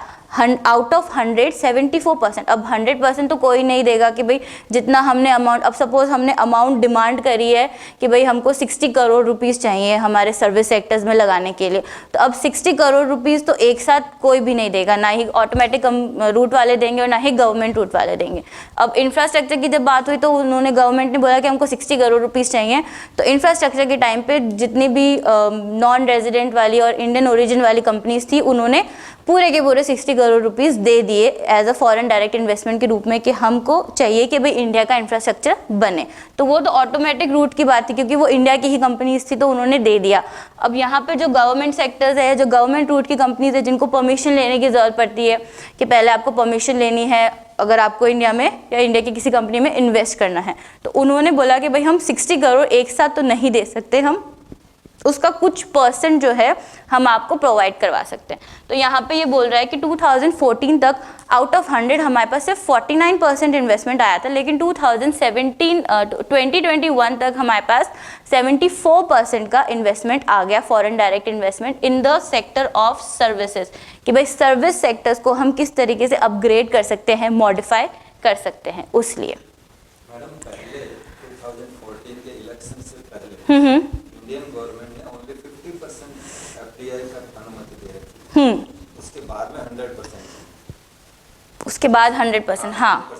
Out of 100 74%। अब 100% तो कोई नहीं देगा कि भाई जितना हमने अमाउंट, अब सपोज हमने अमाउंट डिमांड करी है कि भाई हमको 60 करोड़ रुपीस चाहिए हमारे सर्विस सेक्टर्स में लगाने के लिए, तो अब 60 करोड़ रुपीस तो एक साथ कोई भी नहीं देगा, ना ही ऑटोमेटिक रूट वाले देंगे और ना ही गवर्नमेंट रूट वाले देंगे। अब इंफ्रास्ट्रक्चर की जब बात हुई तो उन्होंने, गवर्नमेंट ने बोला कि हमको 60 करोड़ रुपीस चाहिए, तो इंफ्रास्ट्रक्चर के टाइम पे जितनी भी नॉन रेजिडेंट वाली और इंडियन ओरिजिन वाली कंपनीज थी उन्होंने पूरे के पूरे 60 करोड़ रुपीस दे दिए as a foreign direct investment के रूप में कि हमको चाहिए कि भाई इंडिया का इंफ्रास्ट्रक्चर बने। तो वो तो ऑटोमेटिक रूट की बात थी क्योंकि वो इंडिया की ही कंपनीज थी तो उन्होंने दे दिया। अब यहाँ पे जो गवर्नमेंट सेक्टर्स है, जो गवर्नमेंट रूट की कंपनीज है जिनको परमिशन लेने की ज़रूरत पड़ती है कि पहले आपको परमिशन लेनी है अगर आपको इंडिया में या इंडिया की किसी कंपनी में इन्वेस्ट करना है, तो उन्होंने बोला कि भाई हम 60 करोड़ एक साथ तो नहीं दे सकते, हम उसका कुछ परसेंट जो है हम आपको प्रोवाइड करवा सकते हैं। तो यहाँ पे ये बोल रहा है कि 2014 तक आउट ऑफ 100 हमारे पास सिर्फ 49% इन्वेस्टमेंट आया था, लेकिन 2021 तक हमारे पास 74% का इन्वेस्टमेंट आ गया, foreign direct investment in the sector of services, कि भाई सर्विस सेक्टर्स को हम किस तरीके से अपग्रेड कर सकते हैं, मॉडिफाई कर सकते हैं। उसलिए मैडम पहले 2014 के इलेक्शन से पहले इंडियन गवर्नमेंट ने ओनली 50% एफडीआई का अनुमति दे रही थी, उसके बाद में 100%, उसके बाद 100%, हाँ,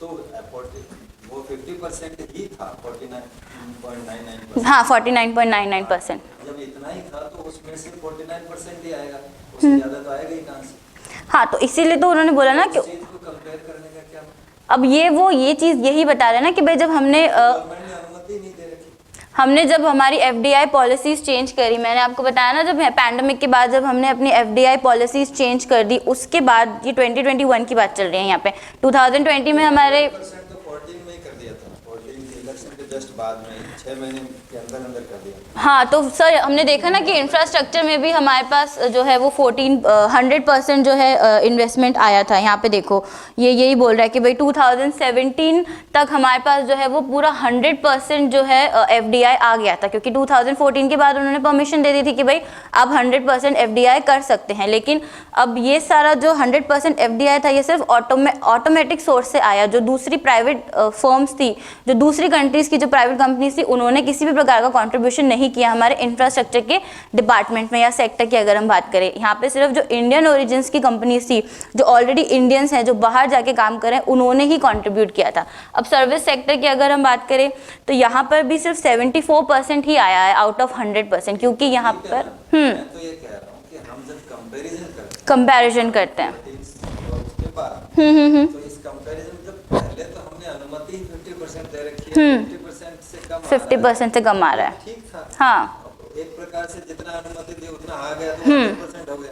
तो वो 50% ही था, 49.99%, हाँ 49.99%। जब इतना ही था तो उसमें से 49% ही आएगा, उससे ज़्यादा तो आएगा ही कहाँ से? हाँ, तो इसीलिए तो उन्होंने बोला ना कि चीज़ को कंपेयर करने का क्या, अब ये चीज़ यही बता रहे हैं ना कि भाई जब हमने गवर्नमेंट ने अनुमति नहीं दे रखी, हमने जब हमारी एफडीआई पॉलिसीज चेंज करी, मैंने आपको बताया ना, जब पैंडेमिक के बाद जब हमने अपनी एफडीआई पॉलिसीज चेंज कर दी उसके बाद, ये 2021 की बात चल रही है यहाँ पे, 2020 में हमारे 14 में ही कर दिया था, 14 के इलेक्शन के जस्ट बाद में 6 महीने के अंदर अंदर कर दिया। हाँ, तो सर हमने देखा ना कि इंफ्रास्ट्रक्चर में भी हमारे पास जो है वो 100% जो है इन्वेस्टमेंट आया था। यहाँ पे देखो ये यही बोल रहा है कि भाई 2017 तक हमारे पास जो है वो पूरा 100% जो है FDI आ गया था, क्योंकि 2014 के बाद उन्होंने परमिशन दे दी थी कि भाई आप 100% FDI कर सकते हैं। लेकिन अब ये सारा जो 100% FDI था ये सिर्फ ऑटोमेटिक सोर्स से आया। जो दूसरी प्राइवेट फर्म्स थी, जो दूसरी कंट्रीज की जो प्राइवेट कंपनीज थी, उन्होंने किसी भी प्रकार का कंट्रीब्यूशन नहीं किया हमारे इंफ्रास्ट्रक्चर के डिपार्टमेंट में या सेक्टर की अगर हम बात करें। यहाँ पे सिर्फ जो इंडियन ओरिजिन्स की कंपनीज थी, जो ऑलरेडी इंडियंस हैं, जो बाहर जाके काम कर रहे हैं, उन्होंने ही कंट्रीब्यूट किया था। अब सर्विस सेक्टर की अगर हम बात करें तो यहाँ पर भी सिर्फ 74% ही आया है आउट ऑफ 100%, क्योंकि यहाँ पर मैं तो ये कह रहा हूँ कि हम जब कंपैरिजन करते हैं उसके बाद तो इस कंपैरिजन में जब पहले तो हमने अनुमति 50% दे रखी है, 50% से कम 50% से कम आ रहा है। ठीक था। हाँ, एक प्रकार से जितना अनुमति दी उतना आ गया तो 100% हो गया।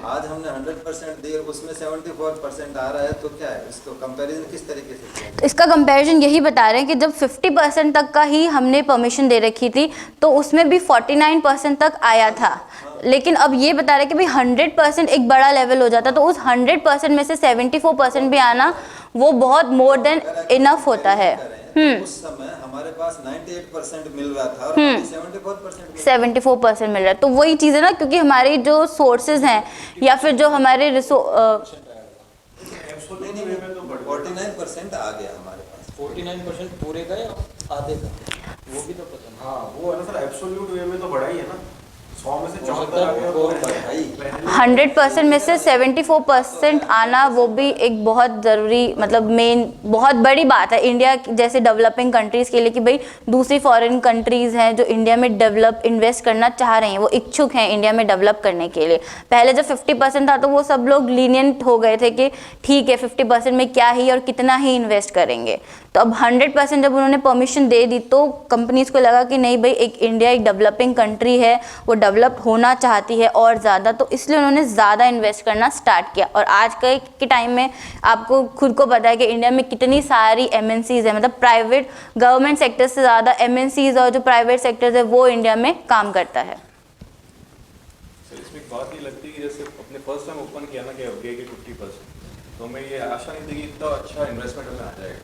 आज हमने 100% दी, उसमें 74% आ रहा है, तो क्या है इसको कंपैरिजन किस तरीके से किया? तो इसका कंपैरिजन यही बता रहे हैं कि जब 50% तक का ही हमने परमिशन दे रखी थी तो उसमें भी 49% तक आया था। लेकिन अब ये बता रहे हैं कि भाई 100% एक बड़ा लेवल हो जाता, तो उस 100% में से 74% भी आना वो बहुत मोर देन इनफ होता है। उस समय हमारे पास 98% मिल रहा था और अभी 74% 74% मिल रहा है। तो वही चीज़ है ना, क्योंकि हमारी जो सोर्सेज हैं या फिर जो हमारे 49% आ गया हमारे पास। 49% पूरे का या आधे का, वो भी तो पता नहीं। हाँ वो है ना सर, एब्सोल्यूट वे में तो बढ़ा ही है ना, 100 में से 74 आ गया तो 100% में से 74% आना वो भी एक बहुत ज़रूरी, मतलब मेन बहुत बड़ी बात है इंडिया जैसे डेवलपिंग कंट्रीज़ के लिए कि भाई दूसरी फॉरेन कंट्रीज़ हैं जो इंडिया में डेवलप इन्वेस्ट करना चाह रही हैं, वो इच्छुक हैं इंडिया में डेवलप करने के लिए। पहले जब 50% था तो वो सब लोग लीनियंट हो गए थे कि ठीक है 50% में क्या ही और कितना ही इन्वेस्ट करेंगे। तो अब 100% जब उन्होंने परमिशन दे दी तो कंपनीज़ को लगा कि नहीं भाई एक इंडिया एक डेवलपिंग कंट्री है, वो डेवलप होना चाहती है और ज़्यादा, तो इसलिए उन्होंने ज़्यादा इन्वेस्ट करना स्टार्ट किया। और आज के टाइम में आपको खुद को पता है कि इंडिया में कितनी सारी MNCs है, मतलब प्राइवेट गवर्नमेंट सेक्टर से ज़्यादा MNCs और जो प्राइवेट सेक्टर्स है वो इंडिया में काम करता है। सर इसमें एक बात ये लगती है कि जैसे अपने फर्स्ट टाइम ओपन किया ना कि FDI के 50%, तो हमें ये आशा नहीं थी कि इतना अच्छा इन्वेस्टमेंट हमें आ जाएगा,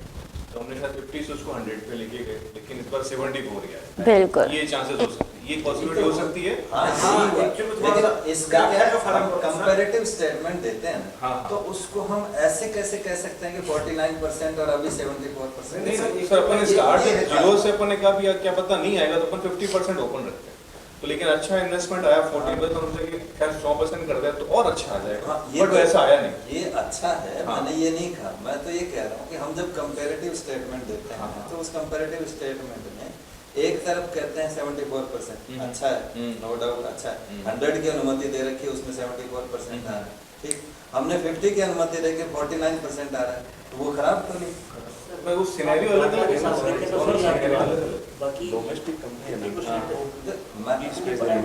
तो हमने शायद 50 से उसको 100 पे लेके गए, लेकिन इस बार 70 हो गया है। बिल्कुल, ये चांसेस हो सकते हैं, ये पॉसिबिलिटी हो सकती है। लेकिन इसका क्या है, हम कंपैरेटिव स्टेटमेंट देते हैं ना, हाँ। तो उसको हम ऐसे कैसे कह सकते हैं कि 49% और अभी 74%? नहीं सर, अपन स्टार्ट जीरो से अपन ने कहा भी क्या पता नहीं आएगा तो अपन 50% ओपन रखते हैं, तो लेकिन अच्छा इन्वेस्टमेंट आया 40%, तो मुझे खैर 100% कर दिया तो और अच्छा आ जाएगा। ये बट ऐसा आया नहीं। ये अच्छा है, मैंने ये नहीं कहा, मैं तो ये कह रहा हूँ कि हम जब कंपैरेटिव स्टेटमेंट देते हैं तो उस कंपैरेटिव स्टेटमेंट में एक तरफ कहते हैं 74% अच्छा है, नो डाउट अच्छा है, 100 की अनुमति दे रखी है उसमें 74% आ रहा है, ठीक। हमने 50 की अनुमति दे के 49% आ रहा है, तो वो खराब तो नहीं? मैं वो सिनेरियो अलग अलग है ना, दोनों सिनेरियो अलग अलग। बाकी domestic company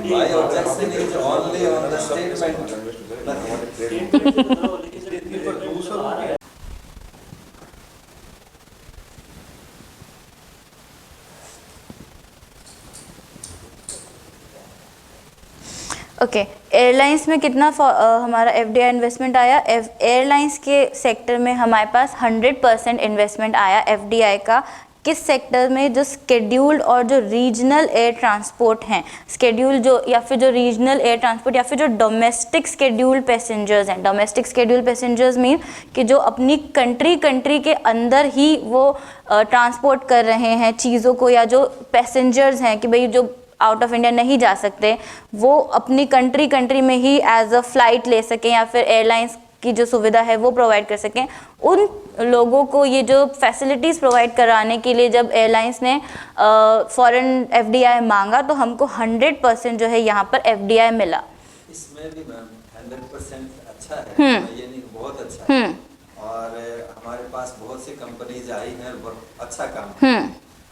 My objection is only on the statement. पर दूसरा ओके, एयरलाइंस में कितना हमारा FDI इन्वेस्टमेंट आया? एयरलाइंस के सेक्टर में हमारे पास 100% इन्वेस्टमेंट आया FDI का। किस सेक्टर में? जो स्केड्यूल्ड और जो रीजनल एयर ट्रांसपोर्ट हैं, स्केड्यूल जो या फिर जो रीजनल एयर ट्रांसपोर्ट या फिर जो डोमेस्टिक स्केड्यूल्ड पैसेंजर्स हैं। डोमेस्टिक स्केड्यूल्ड पैसेंजर्स मीन कि जो अपनी कंट्री के अंदर ही वो ट्रांसपोर्ट कर रहे हैं चीज़ों को, या जो पैसेंजर्स हैं कि भाई जो आउट ऑफ इंडिया नहीं जा सकते, वो अपनी कंट्री में ही एज अ फ्लाइट ले सकें या फिर एयरलाइंस की जो सुविधा है वो प्रोवाइड कर सकें। उन लोगों को ये जो फैसिलिटीज़ प्रोवाइड कराने के लिए जब एयरलाइंस ने फॉरेन FDI मांगा तो हमको 100% जो है यहाँ पर FDI मिला। इसमें भी मैम 100% अच्छा है, ये नहीं बहुत अच्छा है, और हमारे पास बहुत सी कंपनीज आई हैं और अच्छा काम।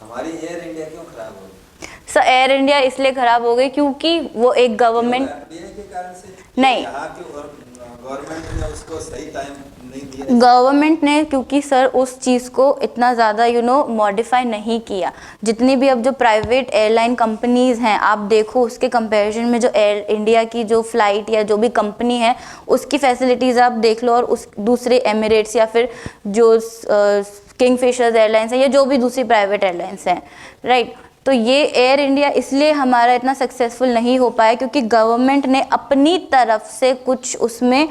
हमारी एयर इंडिया क्यों खराब हो गई? सर एयर इंडिया इसलिए ख़राब हो गई क्योंकि वो एक गवर्नमेंट FDI के कारण से नहीं, यहाँ के और गवर्नमेंट ने उसको सही टाइम नहीं दिया। गवर्नमेंट ने क्योंकि सर उस चीज़ को इतना ज़्यादा मॉडिफाई नहीं किया। जितनी भी अब जो प्राइवेट एयरलाइन कंपनीज़ हैं आप देखो उसके कंपैरिजन में जो एयर इंडिया की जो फ़्लाइट या जो भी कंपनी है उसकी फैसिलिटीज़ आप देख लो और उस दूसरे एमिरेट्स या फिर जो किंगफिशर्स एयरलाइंस हैं या जो भी दूसरी प्राइवेट एयरलाइंस हैं, राइट। तो ये एयर इंडिया इसलिए हमारा इतना सक्सेसफुल नहीं हो पाया क्योंकि गवर्नमेंट ने अपनी तरफ से कुछ उसमें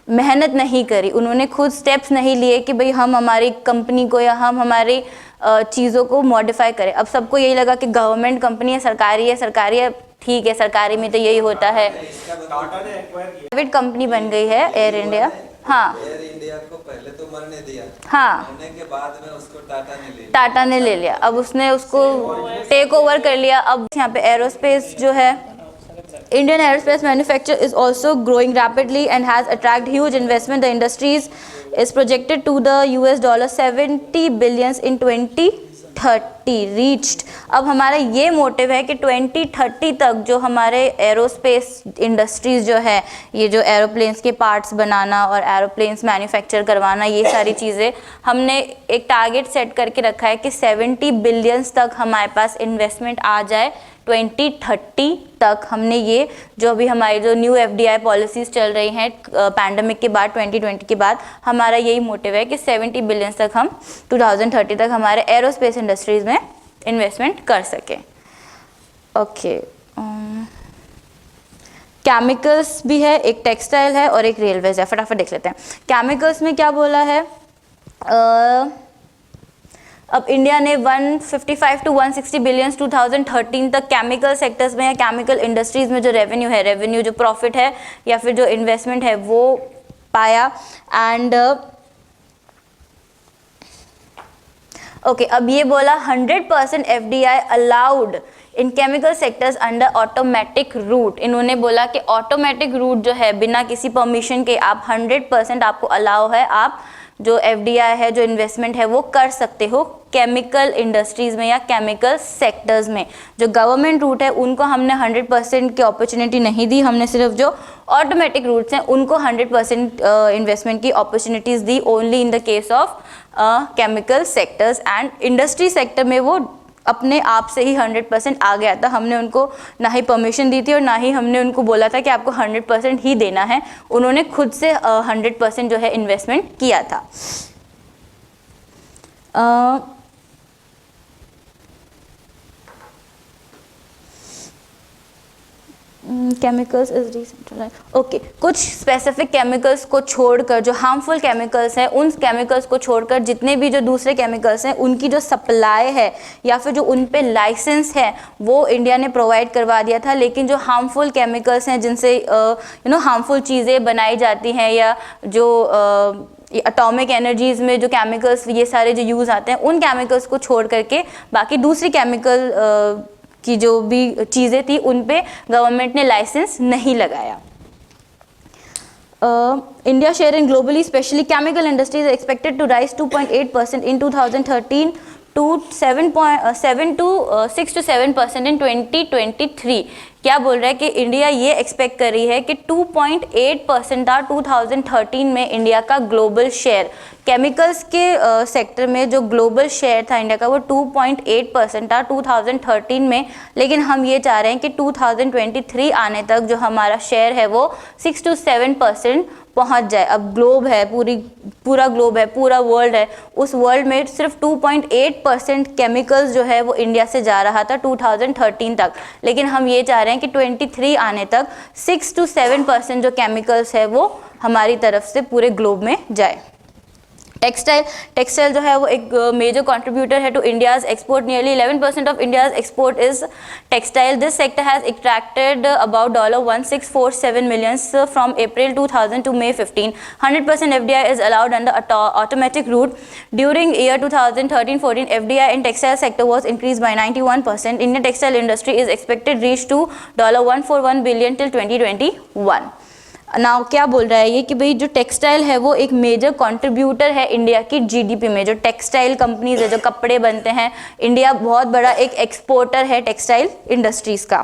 मेहनत नहीं करी। उन्होंने खुद स्टेप्स नहीं लिए कि भाई हम हमारी कंपनी को या हम हमारी चीज़ों को मॉडिफाई करें। अब सबको यही लगा कि गवर्नमेंट कंपनी है, सरकारी है, ठीक है, सरकारी में तो यही होता है। प्राइवेट कंपनी बन गई है एयर इंडिया। हाँ, एयर इंडिया को पहले तो मरने दिया, हाँ, मरने के बाद में उसको टाटा ने ले लिया। अब उसने उसको टेक ओवर कर लिया। अब यहाँ पे एरोस्पेस जो है, Indian aerospace manufacture is also growing rapidly and has attracted huge investment. The industries is projected to the $70 billion in 2030 reached. अब हमारा ये मोटिव है कि 2030 तक जो हमारे एरोस्पेस इंडस्ट्रीज जो है, ये जो एरोप्लेन्स के पार्ट्स बनाना और एरोप्लेन्स मैन्युफैक्चर करवाना, ये सारी चीज़ें हमने एक टारगेट सेट करके रखा है कि 70 बिलियन तक हमारे पास इन्वेस्टमेंट आ जाए 2030 तक। हमने ये जो अभी हमारी जो न्यू FDI पॉलिसीज़ चल रही हैं पैंडमिक के बाद 2020 के बाद, हमारा यही मोटिव है कि 70 बिलियन तक हम 2030 तक हमारे एरोस्पेस इंडस्ट्रीज़ में इन्वेस्टमेंट कर सकें। ओके, केमिकल्स भी है, एक टेक्सटाइल है और एक रेलवेज है। फटाफट देख लेते हैं। केमिकल्स में क्या बोला है, अब इंडिया ने 155 to 160 बिलियन 2013 तक केमिकल सेक्टर्स में या केमिकल इंडस्ट्रीज में जो रेवेन्यू जो प्रॉफिट है या फिर जो इन्वेस्टमेंट है वो पाया। एंड ओके, अब ये बोला 100% FDI allowed in chemical sectors under automatic route. इन्होंने बोला कि ऑटोमेटिक रूट जो है बिना किसी परमिशन के आप 100% आपको अलाउ है, आप जो FDI है, जो इन्वेस्टमेंट है वो कर सकते हो केमिकल इंडस्ट्रीज़ में या केमिकल सेक्टर्स में। जो गवर्नमेंट रूट है उनको हमने 100% की अपॉर्चुनिटी नहीं दी, हमने सिर्फ जो ऑटोमेटिक रूट्स हैं उनको 100% इन्वेस्टमेंट की opportunities the, only in the case of chemical sectors. And industry sector में वो अपने आप से ही 100% आ गया था। हमने उनको ना ही परमिशन दी थी और ना ही हमने उनको बोला था कि आपको 100% ही देना है। उन्होंने खुद से 100% जो है इन्वेस्टमेंट किया था। Chemicals is decentralised. ओके, कुछ स्पेसिफिक केमिकल्स को छोड़कर, जो हार्मफुल केमिकल्स हैं, उन केमिकल्स को छोड़कर जितने भी जो दूसरे केमिकल्स हैं उनकी जो सप्लाई है या फिर जो उन पे लाइसेंस है वो इंडिया ने प्रोवाइड करवा दिया था। लेकिन जो हार्मफुल केमिकल्स हैं जिनसे हार्मफुल चीज़ें बनाई जाती हैं या जो एटॉमिक एनर्जीज़ में जो केमिकल्स ये सारे जो यूज़ आते हैं, उन केमिकल्स को छोड़ करके बाकी दूसरी केमिकल की जो भी चीज़ें थी उन पे गवर्नमेंट ने लाइसेंस नहीं लगाया। India share in globally, especially chemical industry, is expected to rise 2.8% in 2013 to 6 to 7% in 2023। क्या बोल रहा है कि इंडिया ये एक्सपेक्ट कर रही है कि 2.8% था 2013 में इंडिया का ग्लोबल शेयर। केमिकल्स के सेक्टर में जो ग्लोबल शेयर था इंडिया का वो 2.8% था 2013 में, लेकिन हम ये चाह रहे हैं कि 2023 आने तक जो हमारा शेयर है वो 6 to 7% पहुंच जाए। अब ग्लोब है, पूरा ग्लोब है, पूरा वर्ल्ड है, उस वर्ल्ड में सिर्फ 2.8% केमिकल्स जो है वो इंडिया से जा रहा था 2013 तक, लेकिन हम ये चाह रहे हैं कि 23 आने तक 6 to 7% जो केमिकल्स है वो हमारी तरफ से पूरे ग्लोब में जाए। टेक्सटाइल जो है वो एक मेजर कंट्रीब्यूटर है to India's export. Nearly 11% of India's export is textile. This sector has attracted about $1647 million from April 2000 to May 15। 100% FDI is allowed under automatic route. During year 2013-14, FDI in textile sector was increased by 91%. Indian textile industry is expected reach to $141 billion till 2021। Now क्या बोल रहा है ये कि भाई जो textile है वो एक मेजर कंट्रीब्यूटर है इंडिया की GDP में। जो टेक्सटाइल कंपनीज है, जो कपड़े बनते हैं, इंडिया बहुत बड़ा एक एक्सपोर्टर है टेक्सटाइल इंडस्ट्रीज़ का।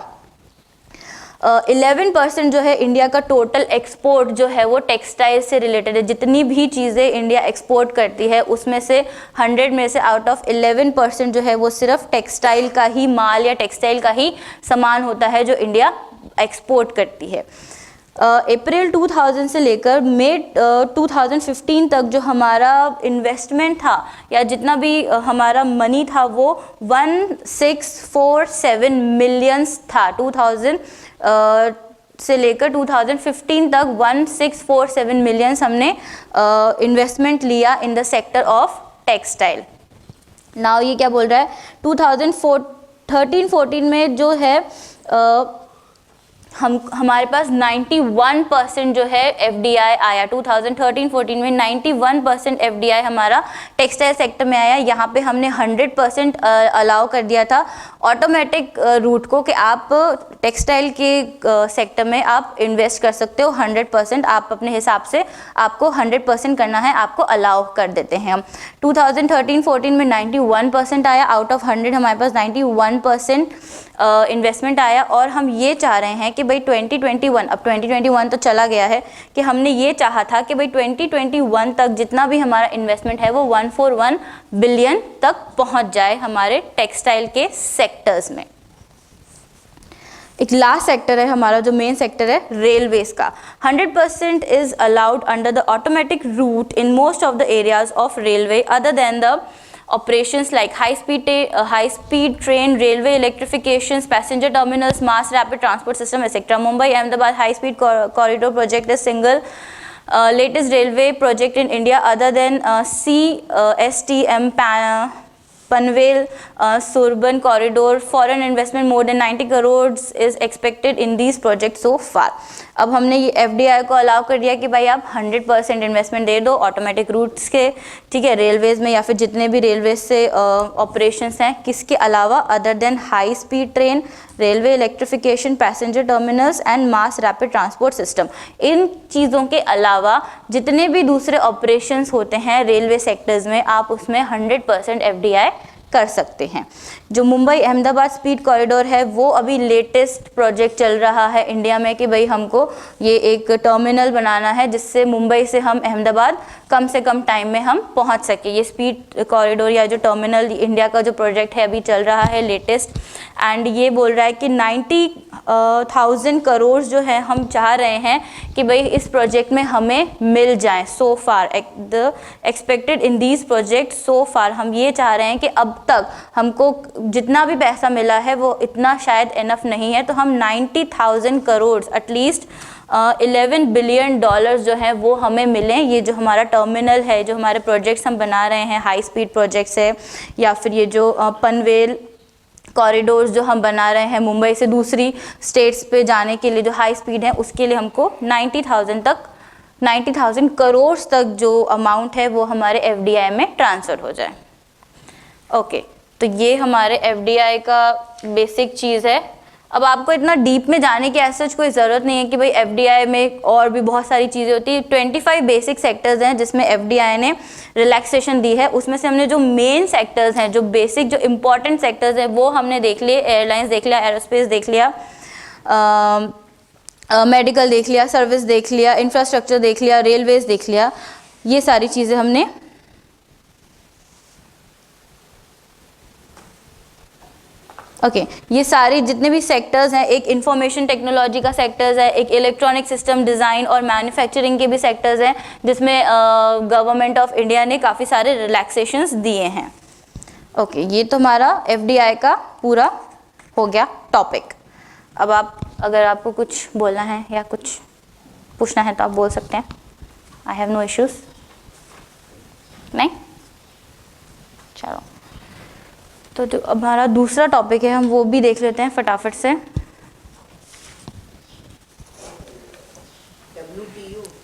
11% जो है इंडिया का टोटल एक्सपोर्ट जो है वो टेक्सटाइल से रिलेटेड है। जितनी भी चीज़ें इंडिया एक्सपोर्ट करती है उसमें से 100 में से आउट ऑफ 11% जो है वो सिर्फ टेक्सटाइल का ही माल या टेक्सटाइल का ही सामान होता है जो इंडिया एक्सपोर्ट करती है। अप्रैल 2000 से लेकर मई 2015 तक जो हमारा इन्वेस्टमेंट था या जितना भी हमारा मनी था वो 1647 मिलियंस था। 2000 से लेकर 2015 तक 1647 मिलियंस हमने इन्वेस्टमेंट लिया in the sector of textile. Now ये क्या बोल रहा है, 2013-14 में जो है हमारे पास 91% जो है FDI आया। 2013-14 में 91% FDI हमारा टेक्सटाइल सेक्टर में आया। यहाँ पे हमने 100% अलाउ कर दिया था ऑटोमेटिक रूट को कि आप टेक्सटाइल के सेक्टर में आप इन्वेस्ट कर सकते हो। 100% आप अपने हिसाब से आपको 100% करना है, आपको अलाउ कर देते हैं हम। 2013-14 में 91% आया, आउट ऑफ 100 हमारे पास 91% इन्वेस्टमेंट आया। और हम ये चाह रहे हैं कि भाई 2021, अब 2021 तो चला गया है, कि हमने ये चाहा था कि भाई 2021 तक जितना भी हमारा इन्वेस्टमेंट है वो 141 बिलियन तक पहुंच जाए हमारे टेक्सटाइल के सेक्टर्स में। एक लास्ट सेक्टर है हमारा जो मेन सेक्टर है रेलवेज का। 100% is allowed under the automatic route in most of the areas of railway other than the operations like high speed train, railway electrifications, passenger terminals, mass rapid transport system, etc. Mumbai Ahmedabad high speed corridor project is single latest railway project in India other than CSTM Panvel Suburban corridor. Foreign investment more than 90 crores is expected in these projects so far. अब हमने ये FDI को allow कर दिया कि भाई आप 100% investment दे दो ऑटोमेटिक रूट्स के, ठीक है, रेलवेज में या फिर जितने भी रेलवेज से ऑपरेशंस हैं, किसके अलावा other than high speed train, railway electrification, passenger terminals and mass rapid transport system. इन चीज़ों के अलावा जितने भी दूसरे ऑपरेशंस होते हैं रेलवे सेक्टर्स में आप उसमें 100% FDI कर सकते हैं। जो मुंबई अहमदाबाद स्पीड कॉरिडोर है वो अभी लेटेस्ट प्रोजेक्ट चल रहा है इंडिया में कि भाई हमको ये एक टर्मिनल बनाना है जिससे मुंबई से हम अहमदाबाद कम से कम टाइम में हम पहुंच सके। ये स्पीड कॉरिडोर या जो टर्मिनल इंडिया का जो प्रोजेक्ट है अभी चल रहा है लेटेस्ट, एंड ये बोल रहा है कि 90,000 करोड़ जो है हम चाह रहे हैं कि भाई इस प्रोजेक्ट में हमें मिल जाए। So far the expected in these project, so far हम ये चाह रहे हैं कि अब तक हमको जितना भी पैसा मिला है वो इतना शायद इनफ नहीं है, तो हम 90,000 करोड़ एटलीस्ट 11 बिलियन डॉलर्स जो हैं वो हमें मिलें। ये जो हमारा टर्मिनल है, जो हमारे प्रोजेक्ट्स हम बना रहे हैं, हाई स्पीड प्रोजेक्ट्स है, या फिर ये जो पनवेल कॉरिडोर्स जो हम बना रहे हैं मुंबई से दूसरी स्टेट्स पे जाने के लिए जो हाई स्पीड है, उसके लिए हमको 90,000 करोड़ तक जो अमाउंट है वो हमारे FDI में ट्रांसफ़र हो जाए। ओके, तो ये हमारे FDI का बेसिक चीज़ है। अब आपको इतना डीप में जाने की ऐसा कोई ज़रूरत नहीं है कि भाई FDI में और भी बहुत सारी चीज़ें होती है। 25 बेसिक सेक्टर्स हैं जिसमें FDI ने रिलैक्सेशन दी है। उसमें से हमने जो मेन सेक्टर्स हैं, जो बेसिक जो इम्पॉर्टेंट सेक्टर्स हैं वो हमने देख लिए। एयरलाइंस देख लिया, एरोस्पेस देख लिया, मेडिकल देख लिया, सर्विस देख लिया, इंफ्रास्ट्रक्चर देख लिया, रेलवेज देख लिया, ये सारी चीज़ें हमने ये सारी जितने भी सेक्टर्स हैं, एक इंफॉर्मेशन टेक्नोलॉजी का सेक्टर्स है, एक इलेक्ट्रॉनिक सिस्टम डिज़ाइन और मैन्युफैक्चरिंग के भी सेक्टर्स हैं जिसमें गवर्नमेंट ऑफ इंडिया ने काफ़ी सारे रिलैक्सेशंस दिए हैं। ये तो हमारा FDI का पूरा हो गया टॉपिक। अब आप अगर आपको कुछ बोलना है या कुछ पूछना है तो आप बोल सकते हैं। I have no issues. नहीं, चलो तो जो हमारा दूसरा टॉपिक है हम वो भी देख लेते हैं फटाफट से।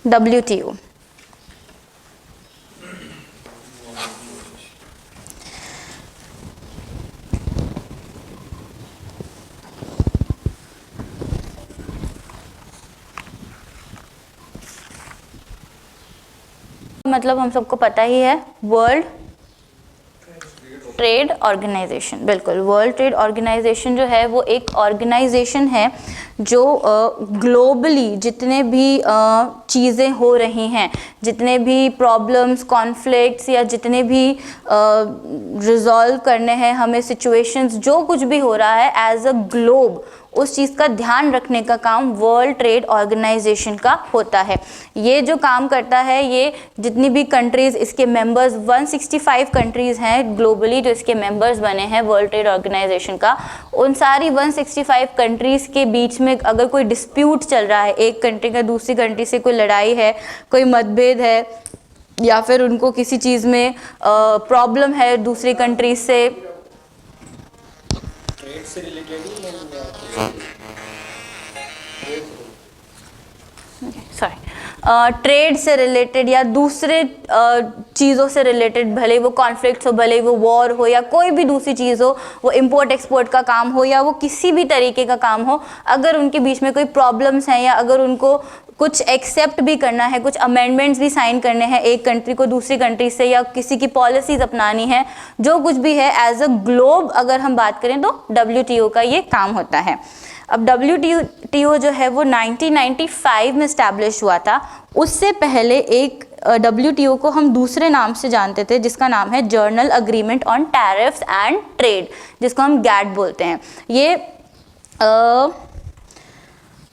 WTO मतलब हम सबको पता ही है, वर्ल्ड ट्रेड ऑर्गेनाइजेशन, बिल्कुल। वर्ल्ड ट्रेड ऑर्गेनाइजेशन जो है वो एक ऑर्गेनाइजेशन है जो ग्लोबली जितने भी चीज़ें हो रही हैं, जितने भी प्रॉब्लम्स, कॉन्फ्लिक्ट्स या जितने भी रिजॉल्व करने हैं हमें सिचुएशंस, जो कुछ भी हो रहा है एज अ ग्लोब, उस चीज़ का ध्यान रखने का काम वर्ल्ड ट्रेड ऑर्गेनाइजेशन का होता है। ये जो काम करता है, ये जितनी भी कंट्रीज़ इसके मेंबर्स, 165 कंट्रीज़ हैं ग्लोबली जो इसके मेंबर्स बने हैं वर्ल्ड ट्रेड ऑर्गेनाइजेशन का, उन सारी 165 कंट्रीज़ के बीच में अगर कोई डिस्प्यूट चल रहा है, एक कंट्री का दूसरी कंट्री से कोई लड़ाई है, कोई मतभेद है, या फिर उनको किसी चीज़ में प्रॉब्लम है दूसरी कंट्री से, ट्रेड से रिलेटेड ही ट्रेड से रिलेटेड या दूसरे चीज़ों से रिलेटेड, भले वो कॉन्फ्लिक्ट्स हो, भले वो वॉर हो या कोई भी दूसरी चीज़ हो, वो इम्पोर्ट एक्सपोर्ट का काम हो या वो किसी भी तरीके का काम हो, अगर उनके बीच में कोई प्रॉब्लम्स हैं या अगर उनको कुछ एक्सेप्ट भी करना है, कुछ अमेंडमेंट्स भी साइन करने हैं एक कंट्री को दूसरी कंट्री से, या किसी की पॉलिसीज़ अपनानी है, जो कुछ भी है एज अ ग्लोब अगर हम बात करें तो WTO का ये काम होता है। अब WTO जो है वो 1995 में इस्टेब्लिश हुआ था। उससे पहले एक WTO को हम दूसरे नाम से जानते थे जिसका नाम है journal agreement on tariffs and trade, जिसको हम GATT बोलते हैं। ये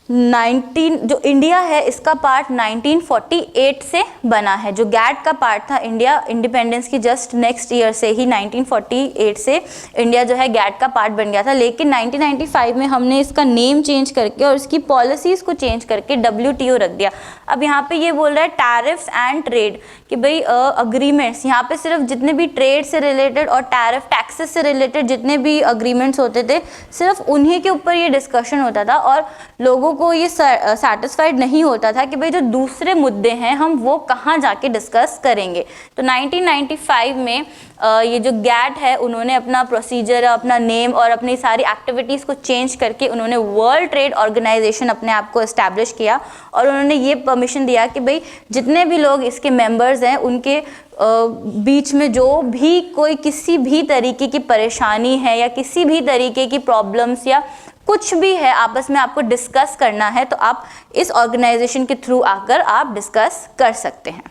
19 जो इंडिया है इसका पार्ट 1948 से बना है। जो GATT का पार्ट था, इंडिया इंडिपेंडेंस की जस्ट नेक्स्ट ईयर से ही 1948 से इंडिया जो है GATT का पार्ट बन गया था, लेकिन 1995 में हमने इसका नेम चेंज करके और इसकी पॉलिसीज़ को चेंज करके WTO रख दिया। अब यहाँ पे ये बोल रहा है टैरिफ्स एंड ट्रेड कि भाई अग्रीमेंट्स, यहाँ पे सिर्फ जितने भी ट्रेड से रिलेटेड और टैरिफ टैक्सेस से रिलेटेड जितने भी अग्रीमेंट्स होते थे, सिर्फ उन्हीं के ऊपर ये डिस्कशन होता था और लोगों को ये सेटिस्फाइड नहीं होता था कि भाई जो दूसरे मुद्दे हैं हम वो कहाँ जाके डिस्कस करेंगे। तो 1995 में ये जो GATT है उन्होंने अपना प्रोसीजर, अपना नेम और अपनी सारी एक्टिविटीज़ को चेंज करके उन्होंने वर्ल्ड ट्रेड ऑर्गेनाइजेशन अपने आप को इस्टेब्लिश किया और उन्होंने ये परमिशन दिया कि भाई जितने भी लोग इसके मेंबर्स हैं उनके बीच में जो भी कोई किसी भी तरीके की परेशानी है या किसी भी तरीके की प्रॉब्लम्स या कुछ भी है आपस में आपको डिस्कस करना है, तो आप इस ऑर्गेनाइजेशन के थ्रू आकर आप डिस्कस कर सकते हैं।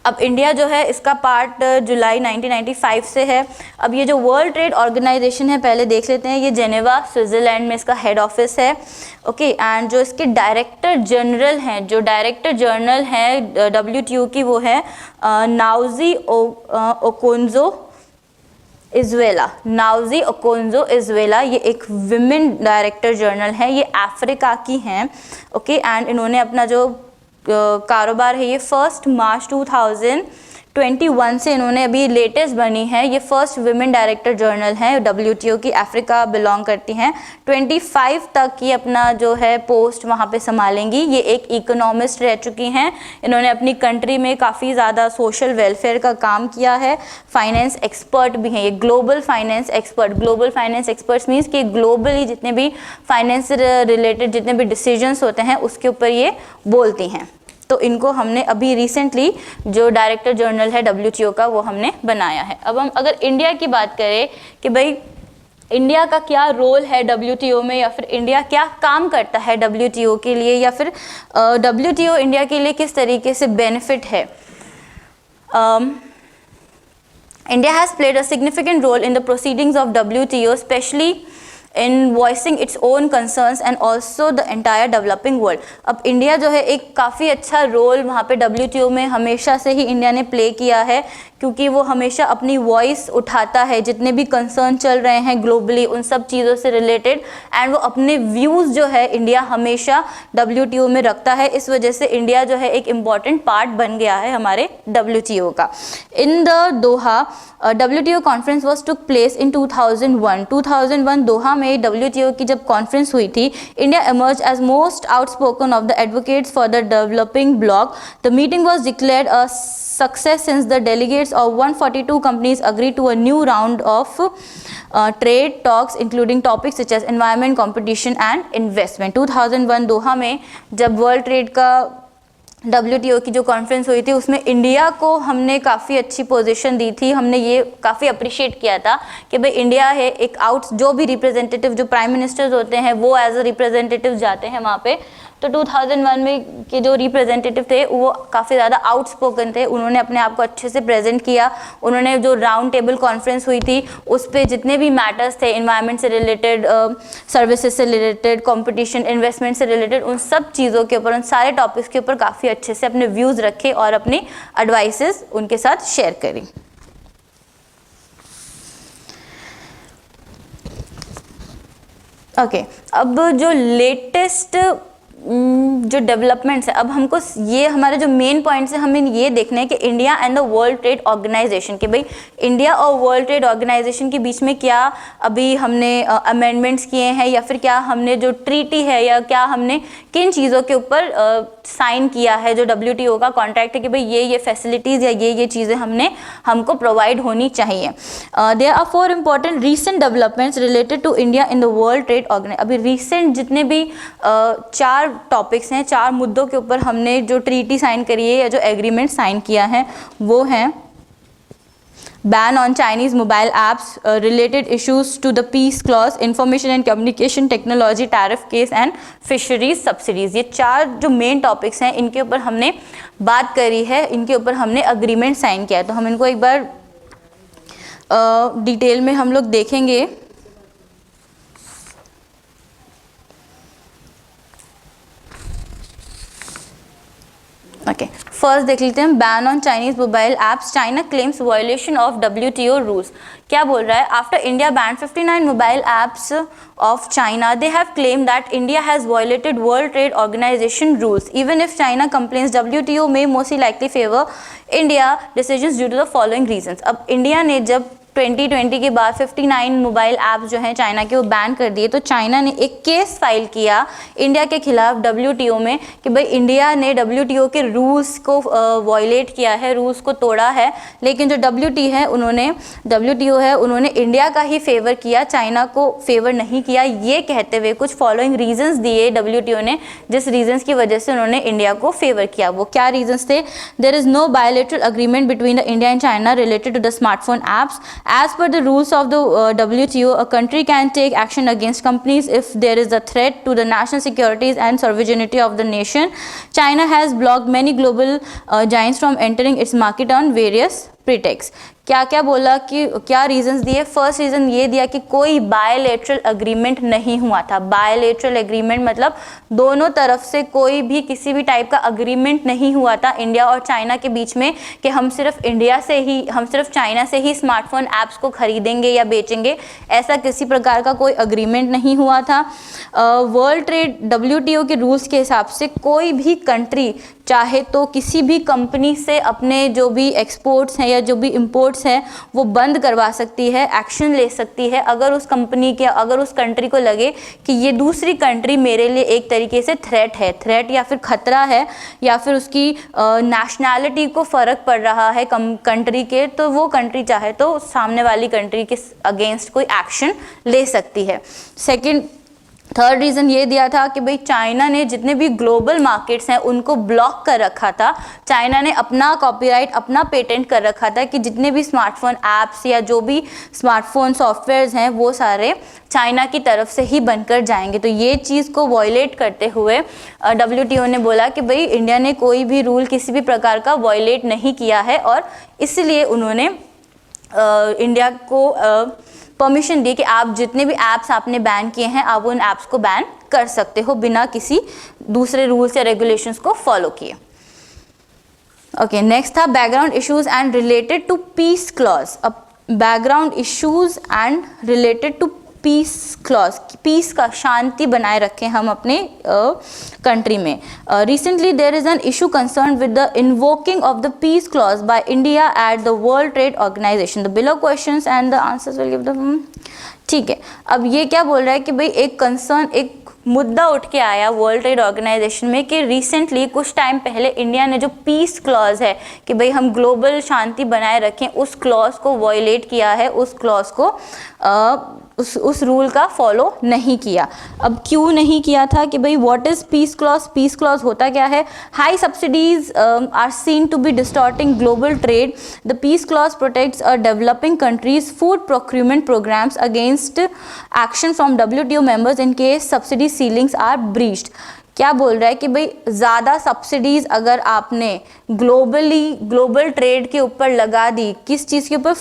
अब इंडिया जो है इसका पार्ट जुलाई 1995 से है। अब ये जो वर्ल्ड ट्रेड ऑर्गेनाइजेशन है पहले देख लेते हैं। ये जेनेवा स्विट्ज़रलैंड में इसका हेड ऑफिस है, ओके। एंड जो इसके डायरेक्टर जनरल हैं, जो डायरेक्टर जनरल हैं WTO की, वो है नाउजी ओकोंजो इज़वेला। नाउजी ओकोंजो इज़वेला ये एक विमेन डायरेक्टर जनरल है, ये अफ्रीका की हैं, ओके। एंड इन्होंने अपना जो कारोबार है ये 1 मार्च 2021 से इन्होंने अभी लेटेस्ट बनी है, ये फर्स्ट विमेन डायरेक्टर जनरल हैं WTO की, अफ्रीका बिलोंग करती हैं। 25 तक ये अपना जो है पोस्ट वहाँ पे संभालेंगी। ये एक इकोनॉमिस्ट रह चुकी हैं, इन्होंने अपनी कंट्री में काफ़ी ज़्यादा सोशल वेलफेयर का काम किया है। फाइनेंस एक्सपर्ट भी हैं ये, global finance expert. Global finance experts means कि ग्लोबली जितने भी फाइनेंस से रिलेटेड जितने भी डिसीजंस होते हैं उसके ऊपर ये बोलती हैं। तो इनको हमने अभी रिसेंटली जो डायरेक्टर जनरल है WTO का वो हमने बनाया है। अब हम अगर इंडिया की बात करें कि भाई इंडिया का क्या रोल है WTO में, या फिर इंडिया क्या काम करता है WTO के लिए, या फिर WTO इंडिया के लिए किस तरीके से बेनिफिट है। India has played a significant role in the proceedings of WTO, especially in voicing its own concerns and also the entire developing world। अब इंडिया जो है एक काफ़ी अच्छा रोल वहाँ पे WTO में हमेशा से ही इंडिया ने प्ले किया है, क्योंकि वो हमेशा अपनी वॉइस उठाता है जितने भी कंसर्न चल रहे हैं ग्लोबली उन सब चीज़ों से रिलेटेड, एंड वो अपने व्यूज़ जो है इंडिया हमेशा WTO में रखता है। इस वजह से इंडिया जो है एक इम्पॉर्टेंट पार्ट बन गया है हमारे WTO का। In the Doha WTO conference was took place in 2001 दोहा में WTO की जब कॉन्फ्रेंस हुई थी, India emerged as most outspoken of the advocates for the developing bloc। The meeting was declared a success since the delegates of 142 companies agreed to a new round of trade talks including topics such as environment, competition and investment। 2001 दोहा में जब world trade का WTO की जो conference हुई थी उसमें India को हमने काफ़ी अच्छी पोजीशन दी थी। हमने ये काफ़ी अप्रिशिएट किया था कि भाई इंडिया है एक जो भी रिप्रेजेंटेटिव, जो प्राइम मिनिस्टर्स होते हैं वो एज अ रिप्रेजेंटेटिव जाते हैं वहाँ पे। तो 2001 में के जो रिप्रेजेंटेटिव थे वो काफ़ी ज़्यादा आउटस्पोकन थे, उन्होंने अपने आप को अच्छे से प्रेजेंट किया। उन्होंने जो राउंड टेबल कॉन्फ्रेंस हुई थी उस पे जितने भी मैटर्स थे एनवायरनमेंट से रिलेटेड, सर्विसेज से रिलेटेड, कंपटीशन, इन्वेस्टमेंट से रिलेटेड, उन सब चीज़ों के ऊपर, उन सारे टॉपिक्स के ऊपर काफ़ी अच्छे से अपने व्यूज़ रखे और अपनी एडवाइसेस उनके साथ शेयर करी। ओके, अब जो लेटेस्ट जो डेवलपमेंट्स है, अब हमको ये हमारे जो मेन पॉइंट्स है हमें ये देखना है कि India and the World Trade Organization, कि भाई इंडिया और वर्ल्ड ट्रेड ऑर्गेनाइजेशन के बीच में क्या अभी हमने अमेंडमेंट्स किए हैं, या फिर क्या हमने जो ट्रीटी है या क्या हमने किन चीज़ों के ऊपर साइन किया है, जो WTO का कॉन्ट्रैक्ट है कि भाई ये फैसिलिटीज़ या ये चीज़ें हमको प्रोवाइड होनी चाहिए। There are 4 important recent developments related to India in the World Trade Organization. अभी रीसेंट जितने भी 4 टॉपिक्स हैं, 4 मुद्दों के ऊपर हमने जो ट्रीटी साइन करी है या जो एग्रीमेंट साइन किया है वो हैं ban on Chinese mobile apps, related issues to the peace clause, information and communication technology, tariff case and fisheries subsidies। ये 4 जो मेन टॉपिक्स हैं इनके ऊपर हमने बात करी है, इनके ऊपर हमने अग्रीमेंट साइन किया है। तो हम इनको एक बार डिटेल में हम लोग देखेंगे। ओके, फर्स्ट देख लेते हैं ban on Chinese mobile apps, China claims violation of WTO rules. क्या बोल रहा है? After India ban 59 mobile apps of China, they have claimed that India has violated World Trade Organization rules. Even if China complains, WTO may mostly likely favor India decisions due to the following reasons। अब India ने जब 2020 के बाद 59 mobile apps जो हैं China के वो ban कर दिए, तो चाइना ने एक केस फाइल किया इंडिया के खिलाफ WTO में कि भाई इंडिया ने WTO के रूल्स को वायलेट किया है, रूल्स को तोड़ा है। लेकिन जो WTO है उन्होंने इंडिया का ही फेवर किया, चाइना को फेवर नहीं किया, ये कहते हुए कुछ फॉलोइंग रीजंस दिए WTO ने, जिस रीजंस की वजह से उन्होंने इंडिया को फेवर किया। वो क्या रीजंस थे? There is no bilateral agreement between the India and China related to the smartphone apps. As per the rules of the WTO, a country can take action against companies if there is a threat to the national securities and sovereignty of the nation. China has blocked many global giants from entering its market on various pretext। क्या क्या बोला कि क्या reasons दिए? First reason ये दिया कि कोई बायलैटरल अग्रीमेंट नहीं हुआ था। बायलैटरल एग्रीमेंट मतलब दोनों तरफ से कोई भी किसी भी टाइप का अग्रीमेंट नहीं हुआ था इंडिया और चाइना के बीच में कि हम सिर्फ चाइना से ही स्मार्टफोन ऐप्स को खरीदेंगे या बेचेंगे, ऐसा किसी प्रकार का कोई अग्रीमेंट नहीं हुआ था। वर्ल्ड ट्रेड WTO के रूल्स के हिसाब से कोई भी कंट्री चाहे तो किसी भी कंपनी से अपने जो भी एक्सपोर्ट्स हैं या जो भी इंपोर्ट्स हैं वो बंद करवा सकती है, एक्शन ले सकती है अगर उस कंट्री को लगे कि ये दूसरी कंट्री मेरे लिए एक तरीके से थ्रेट या फिर खतरा है, या फिर उसकी नेशनैलिटी को फ़र्क पड़ रहा है कंट्री के, तो वो कंट्री चाहे तो सामने वाली कंट्री के अगेंस्ट कोई एक्शन ले सकती है। थर्ड रीज़न ये दिया था कि भाई चाइना ने जितने भी ग्लोबल मार्केट्स हैं उनको ब्लॉक कर रखा था। चाइना ने अपना कॉपीराइट, अपना पेटेंट कर रखा था कि जितने भी स्मार्टफोन ऐप्स या जो भी स्मार्टफोन सॉफ्टवेयर्स हैं वो सारे चाइना की तरफ से ही बनकर जाएंगे। तो ये चीज़ को वॉयलेट करते हुए WTO ने बोला कि भाई इंडिया ने कोई भी रूल किसी भी प्रकार का वॉयलेट नहीं किया है, और इसलिए उन्होंने इंडिया को परमिशन दी कि आप जितने भी ऐप्स आपने बैन किए हैं आप उन ऐप्स को बैन कर सकते हो बिना किसी दूसरे रूल्स या रेगुलेशंस को फॉलो किए। ओके, नेक्स्ट था background issues and related to peace clause. अब background issues and related to peace clause, peace का, शांति बनाए रखें हम अपने कंट्री में। Recently there is an issue concern with the invoking of the peace clause by India at the World Trade Organization. The below questions and the answers will give the ठीक है। अब ये क्या बोल रहा है कि भाई एक मुद्दा उठ के आया वर्ल्ड ट्रेड ऑर्गेनाइजेशन में कि रिसेंटली कुछ टाइम पहले इंडिया ने जो पीस क्लॉज है कि भाई हम ग्लोबल शांति बनाए रखें, उस क्लॉज को वॉयलेट किया है, उस क्लॉज को उस रूल का फॉलो नहीं किया। अब क्यों नहीं किया था कि भाई what is peace clause? Peace clause होता क्या है? High subsidies are seen to be distorting global trade. The peace clause protects a developing countries food procurement programmes against action from WTO members in case subsidy ceilings are breached. क्या बोल रहा है कि भाई ज़्यादा सब्सिडीज़ अगर आपने global trade के ऊपर लगा दी, किस चीज़ के ऊपर?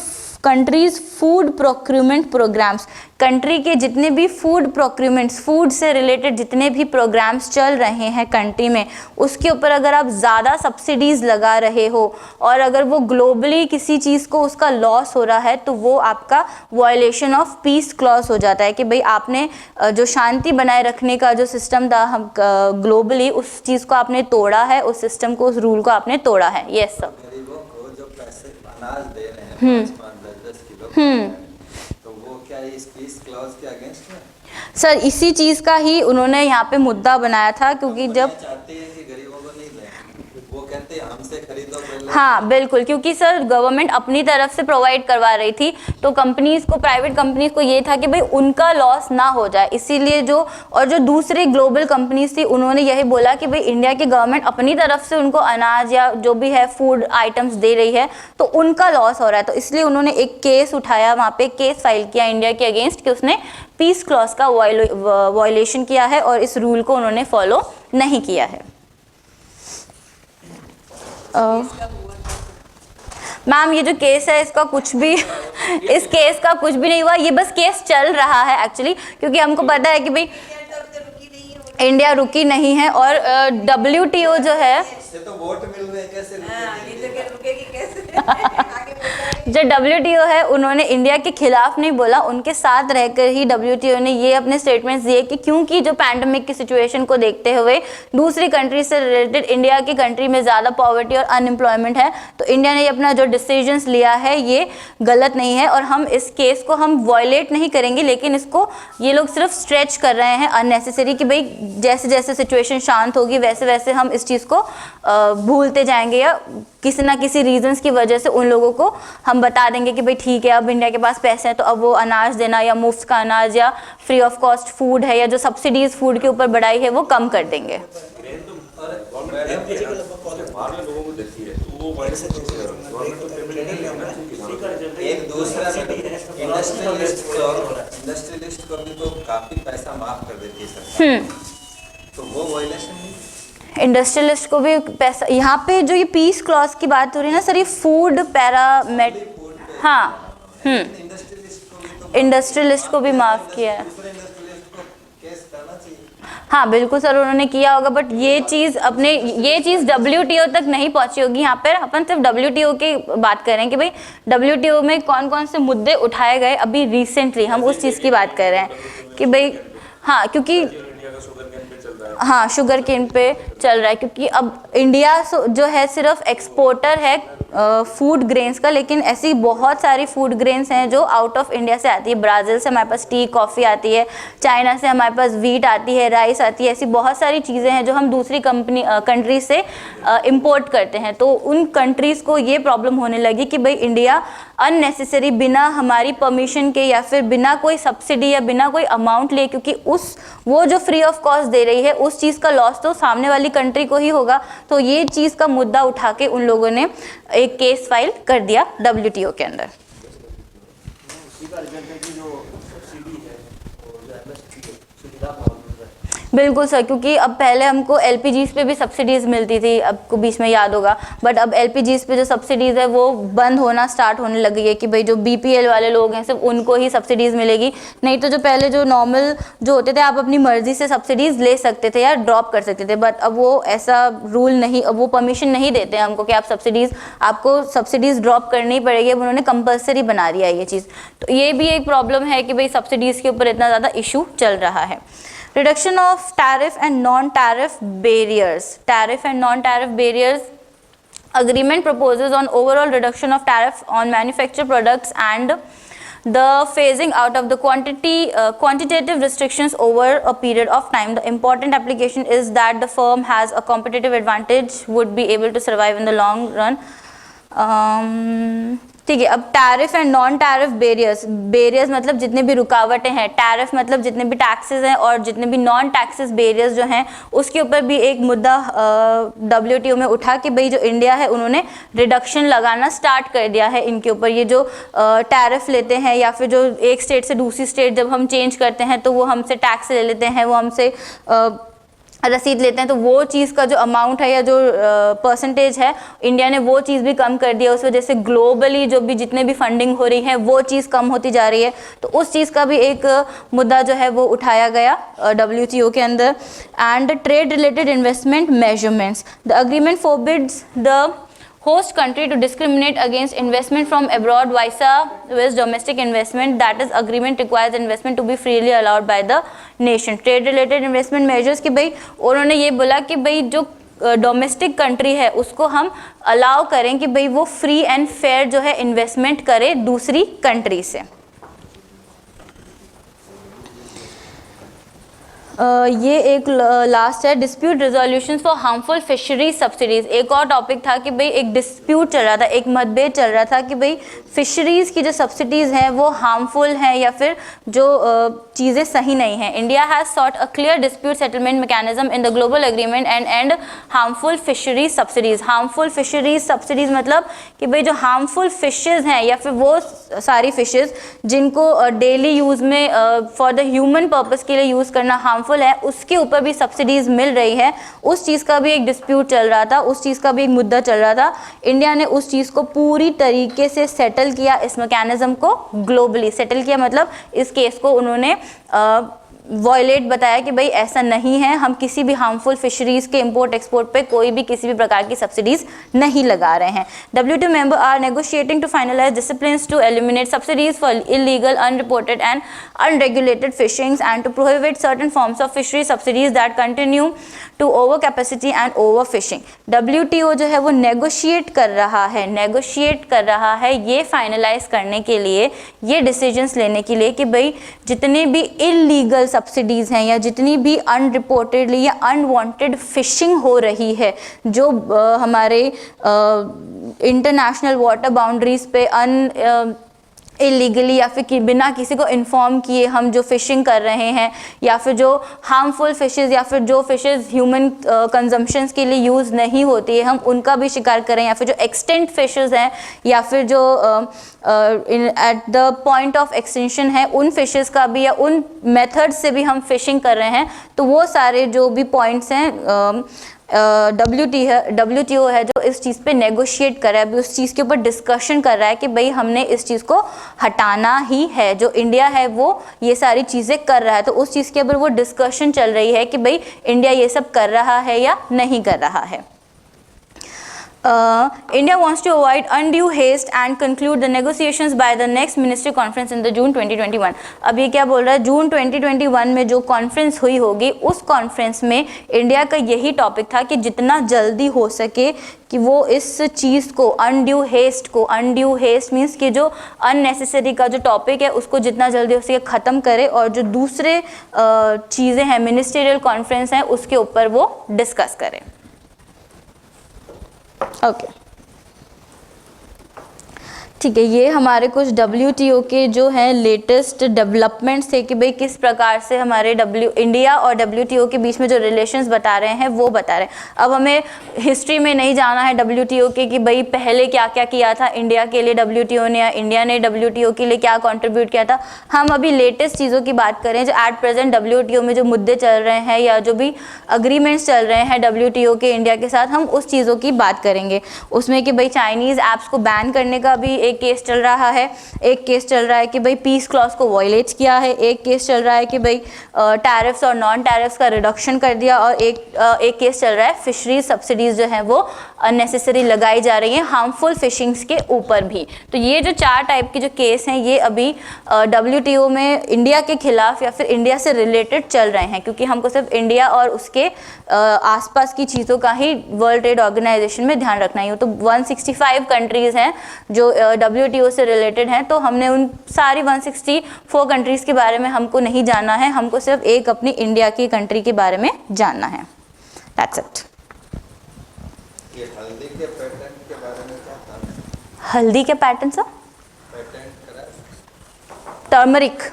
Countries food procurement programmes, country के जितने भी फूड प्रोक्यूरमेंट्स, फूड से रिलेटेड जितने भी प्रोग्राम्स चल रहे हैं कंट्री में, उसके ऊपर अगर आप ज़्यादा सब्सिडीज़ लगा रहे हो और अगर वो ग्लोबली किसी चीज़ को उसका लॉस हो रहा है तो वो आपका वायलेशन ऑफ पीस क्लॉज हो जाता है कि भाई आपने जो शांति बनाए रखने का जो सिस्टम था हम ग्लोबली, उस चीज़ को आपने तोड़ा है, उस सिस्टम को, उस रूल को आपने तोड़ा है। Yes sir. गरीबों को जो पैसे अनाज दे रहे हैं 5-5, 10-10 किलो, तो वो क्या इस पीस क्लॉज के अगेंस्ट है? सर इसी चीज़ का ही उन्होंने यहाँ पे मुद्दा बनाया था क्योंकि जब चाहते हैं कि गरीबों को नहीं दें, वो कहते हैं हमसे खरीदो पहले। हाँ बिल्कुल, क्योंकि सर गवर्नमेंट अपनी तरफ से प्रोवाइड करवा रही थी तो कंपनीज को, प्राइवेट कंपनीज को ये था कि भाई उनका लॉस ना हो जाए, इसीलिए जो दूसरी ग्लोबल कंपनीज थी उन्होंने यही बोला कि भाई इंडिया की गवर्नमेंट अपनी तरफ से उनको अनाज या जो भी है फूड आइटम्स दे रही है तो उनका लॉस हो रहा है, तो इसलिए उन्होंने एक केस उठाया, वहाँ पे केस फाइल किया इंडिया के अगेंस्ट कि उसने पीस क्लॉज का वायलेशन किया है और इस रूल को उन्होंने फॉलो नहीं किया है। मैम ये जो केस है इसका कुछ भी इस केस का कुछ भी नहीं हुआ, ये बस केस चल रहा है एक्चुअली, क्योंकि हमको पता है कि भाई इंडिया रुकी नहीं है और WTO जो है, इससे तो वोट मिल रहे हैं, कैसे रुकेगी कैसे? जो WTO है उन्होंने इंडिया के खिलाफ नहीं बोला, उनके साथ रहकर ही WTO ने ये अपने स्टेटमेंट्स दिए कि क्योंकि जो पैंडेमिक की सिचुएशन को देखते हुए दूसरी कंट्री से रिलेटेड इंडिया की कंट्री में ज़्यादा पॉवर्टी और अनएम्प्लॉयमेंट है, तो इंडिया ने अपना जो डिसीजंस लिया है ये गलत नहीं है और हम इस केस को हम वॉयलेट नहीं करेंगे, लेकिन इसको ये लोग सिर्फ स्ट्रेच कर रहे हैं अननेसेसरी कि भाई जैसे जैसे सिचुएशन शांत होगी वैसे वैसे हम इस चीज़ को भूलते जाएंगे या किसी ना किसी रीजंस की वजह से उन लोगों को हम बता देंगे कि भाई ठीक है अब इंडिया के पास पैसे हैं तो अब वो अनाज देना या मुफ्त का अनाज या फ्री ऑफ कॉस्ट फूड है या जो सब्सिडीज फूड के ऊपर बढ़ाई है वो कम कर देंगे। एक दूसरा इंडस्ट्रियलिस्ट को भी तो काफी पैसा माफ कर देती है सरकार, तो वो वायलेशन नहीं? इंडस्ट्रियलिस्ट को भी पैसा, यहाँ पे जो ये पीस क्लॉज की बात हो रही है ना सर, ये फूड पैरामेड, हाँ इंडस्ट्रियलिस्ट को भी माफ किया है। हाँ बिल्कुल सर उन्होंने किया होगा, बट ये चीज़ WTO तक नहीं पहुंची होगी। यहाँ पर अपन सिर्फ WTO की बात करें कि भाई WTO में कौन कौन से मुद्दे उठाए गए अभी रिसेंटली, हम उस चीज़ की बात कर रहे हैं कि भाई हाँ, क्योंकि हाँ शुगर केन पे चल रहा है, क्योंकि अब इंडिया जो है सिर्फ एक्सपोर्टर है फूड ग्रेन्स का, लेकिन ऐसी बहुत सारी फूड ग्रेन्स हैं जो आउट ऑफ इंडिया से आती है। ब्राज़ील से हमारे पास टी कॉफ़ी आती है, चाइना से हमारे पास वीट आती है, राइस आती है, ऐसी बहुत सारी चीज़ें हैं जो हम दूसरी कंट्री से इंपोर्ट करते हैं। तो उन कंट्रीज़ को ये प्रॉब्लम होने लगी कि भाई इंडिया अननेसेसरी बिना हमारी परमिशन के या फिर बिना कोई सब्सिडी या बिना कोई अमाउंट ले, क्योंकि वो जो फ्री ऑफ कॉस्ट दे रही है उस चीज़ का लॉस तो सामने वाली कंट्री को ही होगा। तो ये चीज़ का मुद्दा उठा के उन लोगों ने एक केस फाइल कर दिया WTO के अंदर। बिल्कुल सर, क्योंकि अब पहले हमको LPGs पे भी सब्सिडीज़ मिलती थी, आपको बीच में याद होगा, बट अब LPGs पे जो सब्सिडीज़ है वो बंद होना स्टार्ट होने लग गई है कि भाई जो BPL वाले लोग हैं सिर्फ उनको ही सब्सिडीज़ मिलेगी। नहीं तो जो पहले जो नॉर्मल जो होते थे आप अपनी मर्ज़ी से सब्सिडीज़ ले सकते थे या ड्रॉप कर सकते थे, बट अब वो ऐसा रूल नहीं, अब वो परमिशन नहीं देते हैं हमको कि आपको सब्सिडीज़ ड्रॉप करनी पड़ेगी। अब उन्होंने कंपल्सरी बना दिया है ये चीज़, तो ये भी एक प्रॉब्लम है कि भाई सब्सिडीज़ के ऊपर इतना ज़्यादा इशू चल रहा है। Reduction of tariff and non-tariff barriers. Tariff and non-tariff barriers agreement proposes on overall reduction of tariff on manufactured products and the phasing out of the quantitative restrictions over a period of time. The important application is that the firm has a competitive advantage, would be able to survive in the long run. ठीक है, अब tariff and non tariff barriers मतलब जितने भी रुकावटें हैं, tariff मतलब जितने भी टैक्सेस हैं और जितने भी नॉन टैक्सेस बेरियर्स जो हैं उसके ऊपर भी एक मुद्दा WTO में उठा कि भाई जो इंडिया है उन्होंने रिडक्शन लगाना स्टार्ट कर दिया है इनके ऊपर। ये जो टैरिफ लेते हैं या फिर जो एक स्टेट से दूसरी स्टेट जब हम चेंज करते हैं तो वो हमसे टैक्स ले लेते हैं, वो हमसे रसीद लेते हैं, तो वो चीज़ का जो अमाउंट है या जो परसेंटेज है इंडिया ने वो चीज़ भी कम कर दिया। उस वजह से ग्लोबली जो भी जितने भी फंडिंग हो रही है वो चीज़ कम होती जा रही है, तो उस चीज़ का भी एक मुद्दा जो है वो उठाया गया WTO के अंदर। And trade related investment measurements, the agreement forbids the host country to discriminate against investment from abroad vis domestic investment. That is, agreement requires investment to be freely allowed by the nation. Trade related investment measures कि भाई उन्होंने ये बोला कि भाई जो domestic country है उसको हम अलाउ करें कि भाई वो फ्री एंड फेयर जो है इन्वेस्टमेंट करे दूसरी कंट्री से। ये एक लास्ट है, dispute resolution for harmful fisheries subsidies. एक और टॉपिक था कि भाई एक डिस्प्यूट चल रहा था, एक मतभेद चल रहा था कि भाई फिशरीज की जो सब्सिडीज़ हैं वो हार्मफुल हैं या फिर जो चीज़ें सही नहीं हैं। India has sought a clear dispute settlement mechanism in the global agreement and harmful fisheries subsidies. Harmful fisheries subsidies मतलब कि भाई जो हार्मफुल फिशेज़ हैं या फिर वो सारी फिशेज़ जिनको डेली यूज़ में फॉर द ह्यूमन पर्पज़ के लिए यूज़ करना हार्मफुल है, उसके ऊपर भी सब्सिडीज मिल रही है। उस चीज़ का भी एक डिस्प्यूट चल रहा था, उस चीज़ का भी एक मुद्दा चल रहा था। इंडिया ने उस चीज़ को पूरी तरीके से सेटल किया, इस मैकेनिज्म को ग्लोबली सेटल किया, मतलब इस केस को उन्होंने वॉयलेट बताया कि भाई ऐसा नहीं है, हम किसी भी हार्मफुल फिशरीज के इंपोर्ट एक्सपोर्ट पे कोई भी किसी भी प्रकार की सब्सिडीज नहीं लगा रहे हैं। WTO member are negotiating to finalise disciplines to eliminate subsidies for illegal unreported and unregulated fishings and to prohibit certain forms of fishery subsidies that continue to over capacity and over fishing. WTO जो है वो negotiate कर रहा है ये finalise करने के लिए, ये डिसीजंस लेने के लिए कि भाई जितने भी इलीगल सब्सिडीज़ हैं या जितनी भी अनरिपोर्टेडली या अनवांटेड फिशिंग हो रही है जो हमारे इंटरनेशनल वाटर बाउंड्रीज पे इलीगली या फिर बिना किसी को इन्फॉर्म किए हम जो फिशिंग कर रहे हैं या फिर जो हार्मफुल फिशेज़ या फिर जो फिशेज़ ह्यूमन कंजम्पशंस के लिए यूज़ नहीं होती है हम उनका भी शिकार करें, या फिर जो एक्सटेंट फिशेज़ हैं या फिर जो at the point of extension है उन फिशेज़ का भी या उन मेथड से भी हम फिशिंग कर रहे हैं, तो वो सारे जो भी पॉइंट्स हैं WTO है जो इस चीज़ पे नेगोशिएट कर रहा है, अभी उस चीज़ के ऊपर डिस्कशन कर रहा है कि भाई हमने इस चीज़ को हटाना ही है। जो इंडिया है वो ये सारी चीज़ें कर रहा है, तो उस चीज़ के ऊपर वो डिस्कशन चल रही है कि भाई इंडिया ये सब कर रहा है या नहीं कर रहा है। India wants to avoid undue haste and conclude the negotiations by the next ministry conference in the June 2021। अब ये क्या बोल रहा है, जून 2021 में जो कॉन्फ्रेंस हुई होगी उस कॉन्फ्रेंस में इंडिया का यही टॉपिक था कि जितना जल्दी हो सके कि वो इस चीज़ को अनड्यू हेस्ट मीन्स कि जो अननेसेसरी का जो टॉपिक है उसको जितना जल्दी हो सके ख़त्म करे और जो दूसरे चीज़ें हैं मिनिस्ट्रियल कॉन्फ्रेंस हैं उसके ऊपर वो डिस्कस करें। ओके ठीक है, ये हमारे कुछ WTO के जो हैं लेटेस्ट डेवलपमेंट्स थे कि भाई किस प्रकार से हमारे इंडिया और WTO के बीच में जो रिलेशंस बता रहे हैं वो बता रहे हैं। अब हमें हिस्ट्री में नहीं जाना है WTO के कि भाई पहले क्या क्या किया था इंडिया के लिए WTO ने या इंडिया ने WTO के लिए क्या कंट्रीब्यूट किया था। हम अभी लेटेस्ट चीज़ों की बात करें जो एट प्रेजेंट WTO में जो मुद्दे चल रहे हैं या जो भी अग्रीमेंट्स चल रहे हैं WTO के इंडिया के साथ, हम उस चीज़ों की बात करेंगे। उसमें कि भाई चाइनीज़ ऐप्स को बैन करने का भी एक केस चल रहा है, एक केस चल रहा है कि भाई पीस क्लॉज को वॉयलेट किया है, एक केस चल रहा है कि भाई टैरिफ्स और नॉन टैरिफ्स का रिडक्शन कर दिया, और एक केस चल रहा है फिशरीज सब्सिडीज जो है वो अननेसेसरी लगाई जा रही हैं हार्मफुल फिशिंग्स के ऊपर भी। तो ये जो 4 टाइप के जो केस हैं ये अभी WTO में इंडिया के खिलाफ या फिर इंडिया से रिलेटेड चल रहे हैं, क्योंकि हमको सिर्फ इंडिया और उसके आसपास की चीज़ों का ही वर्ल्ड ट्रेड ऑर्गेनाइजेशन में ध्यान रखना ही हो। तो 165 कंट्रीज़ हैं जो WTO से रिलेटेड हैं, तो हमने उन सारी 164 कंट्रीज़ के बारे में हमको नहीं जानना है, हमको सिर्फ एक अपनी इंडिया की कंट्री के बारे में जानना है। That's it. ये हल्दी के पेटेंट के बारे में क्या था? हल्दी के पैटर्न सर? पेटेंट करा? टर्मरिक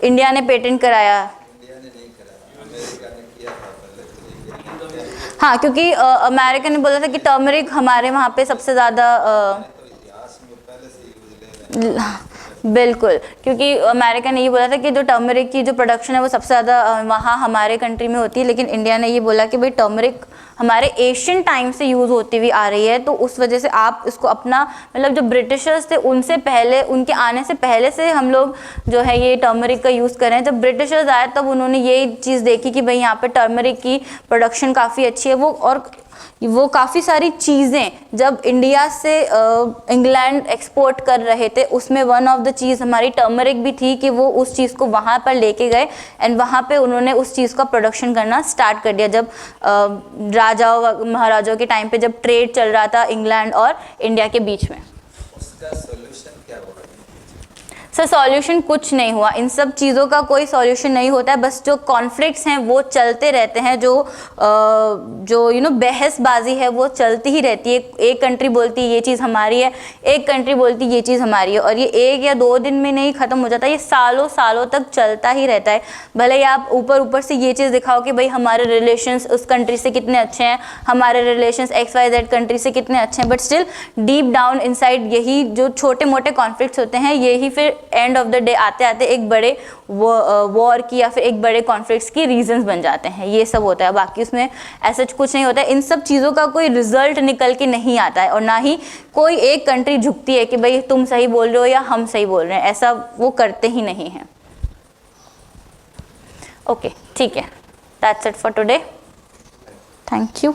इंडिया ने पेटेंट कराया। इंडिया ने नहीं कराया, अमेरिका ने किया था पहले। हाँ, क्योंकि अमेरिका ने बोला था कि टर्मरिक हमारे वहाँ पे सबसे ज़्यादा तो इतिहास में पहले से यूज ले रहे हैं। बिल्कुल, क्योंकि अमेरिका ने ये बोला था कि जो टर्मरिक की जो प्रोडक्शन है वो सबसे ज़्यादा वहाँ हमारे कंट्री में होती है, लेकिन इंडिया ने ये बोला कि भाई टर्मरिक हमारे एशियन टाइम से यूज़ होती हुई आ रही है, तो उस वजह से आप इसको अपना मतलब जो ब्रिटिशर्स थे उनसे पहले, उनके आने से पहले से हम लोग जो है ये टर्मरिक का यूज़ कर रहे हैं। जब ब्रिटिशर्स आए तब उन्होंने ये चीज़ देखी कि भाई यहाँ पे टर्मरिक की प्रोडक्शन काफ़ी अच्छी है, वो काफ़ी सारी चीज़ें जब इंडिया से इंग्लैंड एक्सपोर्ट कर रहे थे उसमें वन ऑफ द चीज़ हमारी टर्मरिक भी थी कि वो उस चीज़ को वहाँ पर लेके गए एंड वहाँ पे उन्होंने उस चीज़ का प्रोडक्शन करना स्टार्ट कर दिया। जब राजाओं महाराजाओं के टाइम पे जब ट्रेड चल रहा था इंग्लैंड और इंडिया के बीच में। उसका सॉल्यूशन क्या होगा? सर सॉल्यूशन कुछ नहीं हुआ, इन सब चीज़ों का कोई सॉल्यूशन नहीं होता है, बस जो कॉन्फ्लिक्ट्स हैं वो चलते रहते हैं, जो बहसबाजी है वो चलती ही रहती है। एक कंट्री बोलती है ये चीज़ हमारी है, एक कंट्री बोलती है ये चीज़ हमारी है, और ये 1 या 2 दिन में नहीं ख़त्म हो जाता, ये सालों सालों तक चलता ही रहता है। भले ही आप ऊपर से ये चीज़ दिखाओ कि भाई हमारे रिलेशंस उस कंट्री से कितने अच्छे हैं, हमारे रिलेशंस XYZ कंट्री से कितने अच्छे हैं, but still deep down inside यही जो छोटे मोटे कॉन्फ्लिक्ट्स होते हैं यही फिर एंड ऑफ द डे आते आते एक बड़े वॉर की या फिर एक बड़े कॉन्फ्लिक्ट्स की रीजंस बन जाते हैं। ये सब होता है, बाकी उसमें ऐसा कुछ नहीं होता है। इन सब चीज़ों का कोई रिजल्ट निकल के नहीं आता है, और ना ही कोई एक कंट्री झुकती है कि भाई तुम सही बोल रहे हो या हम सही बोल रहे हैं, ऐसा वो करते ही नहीं हैं। ओके, ठीक है, that's it for today, thank you.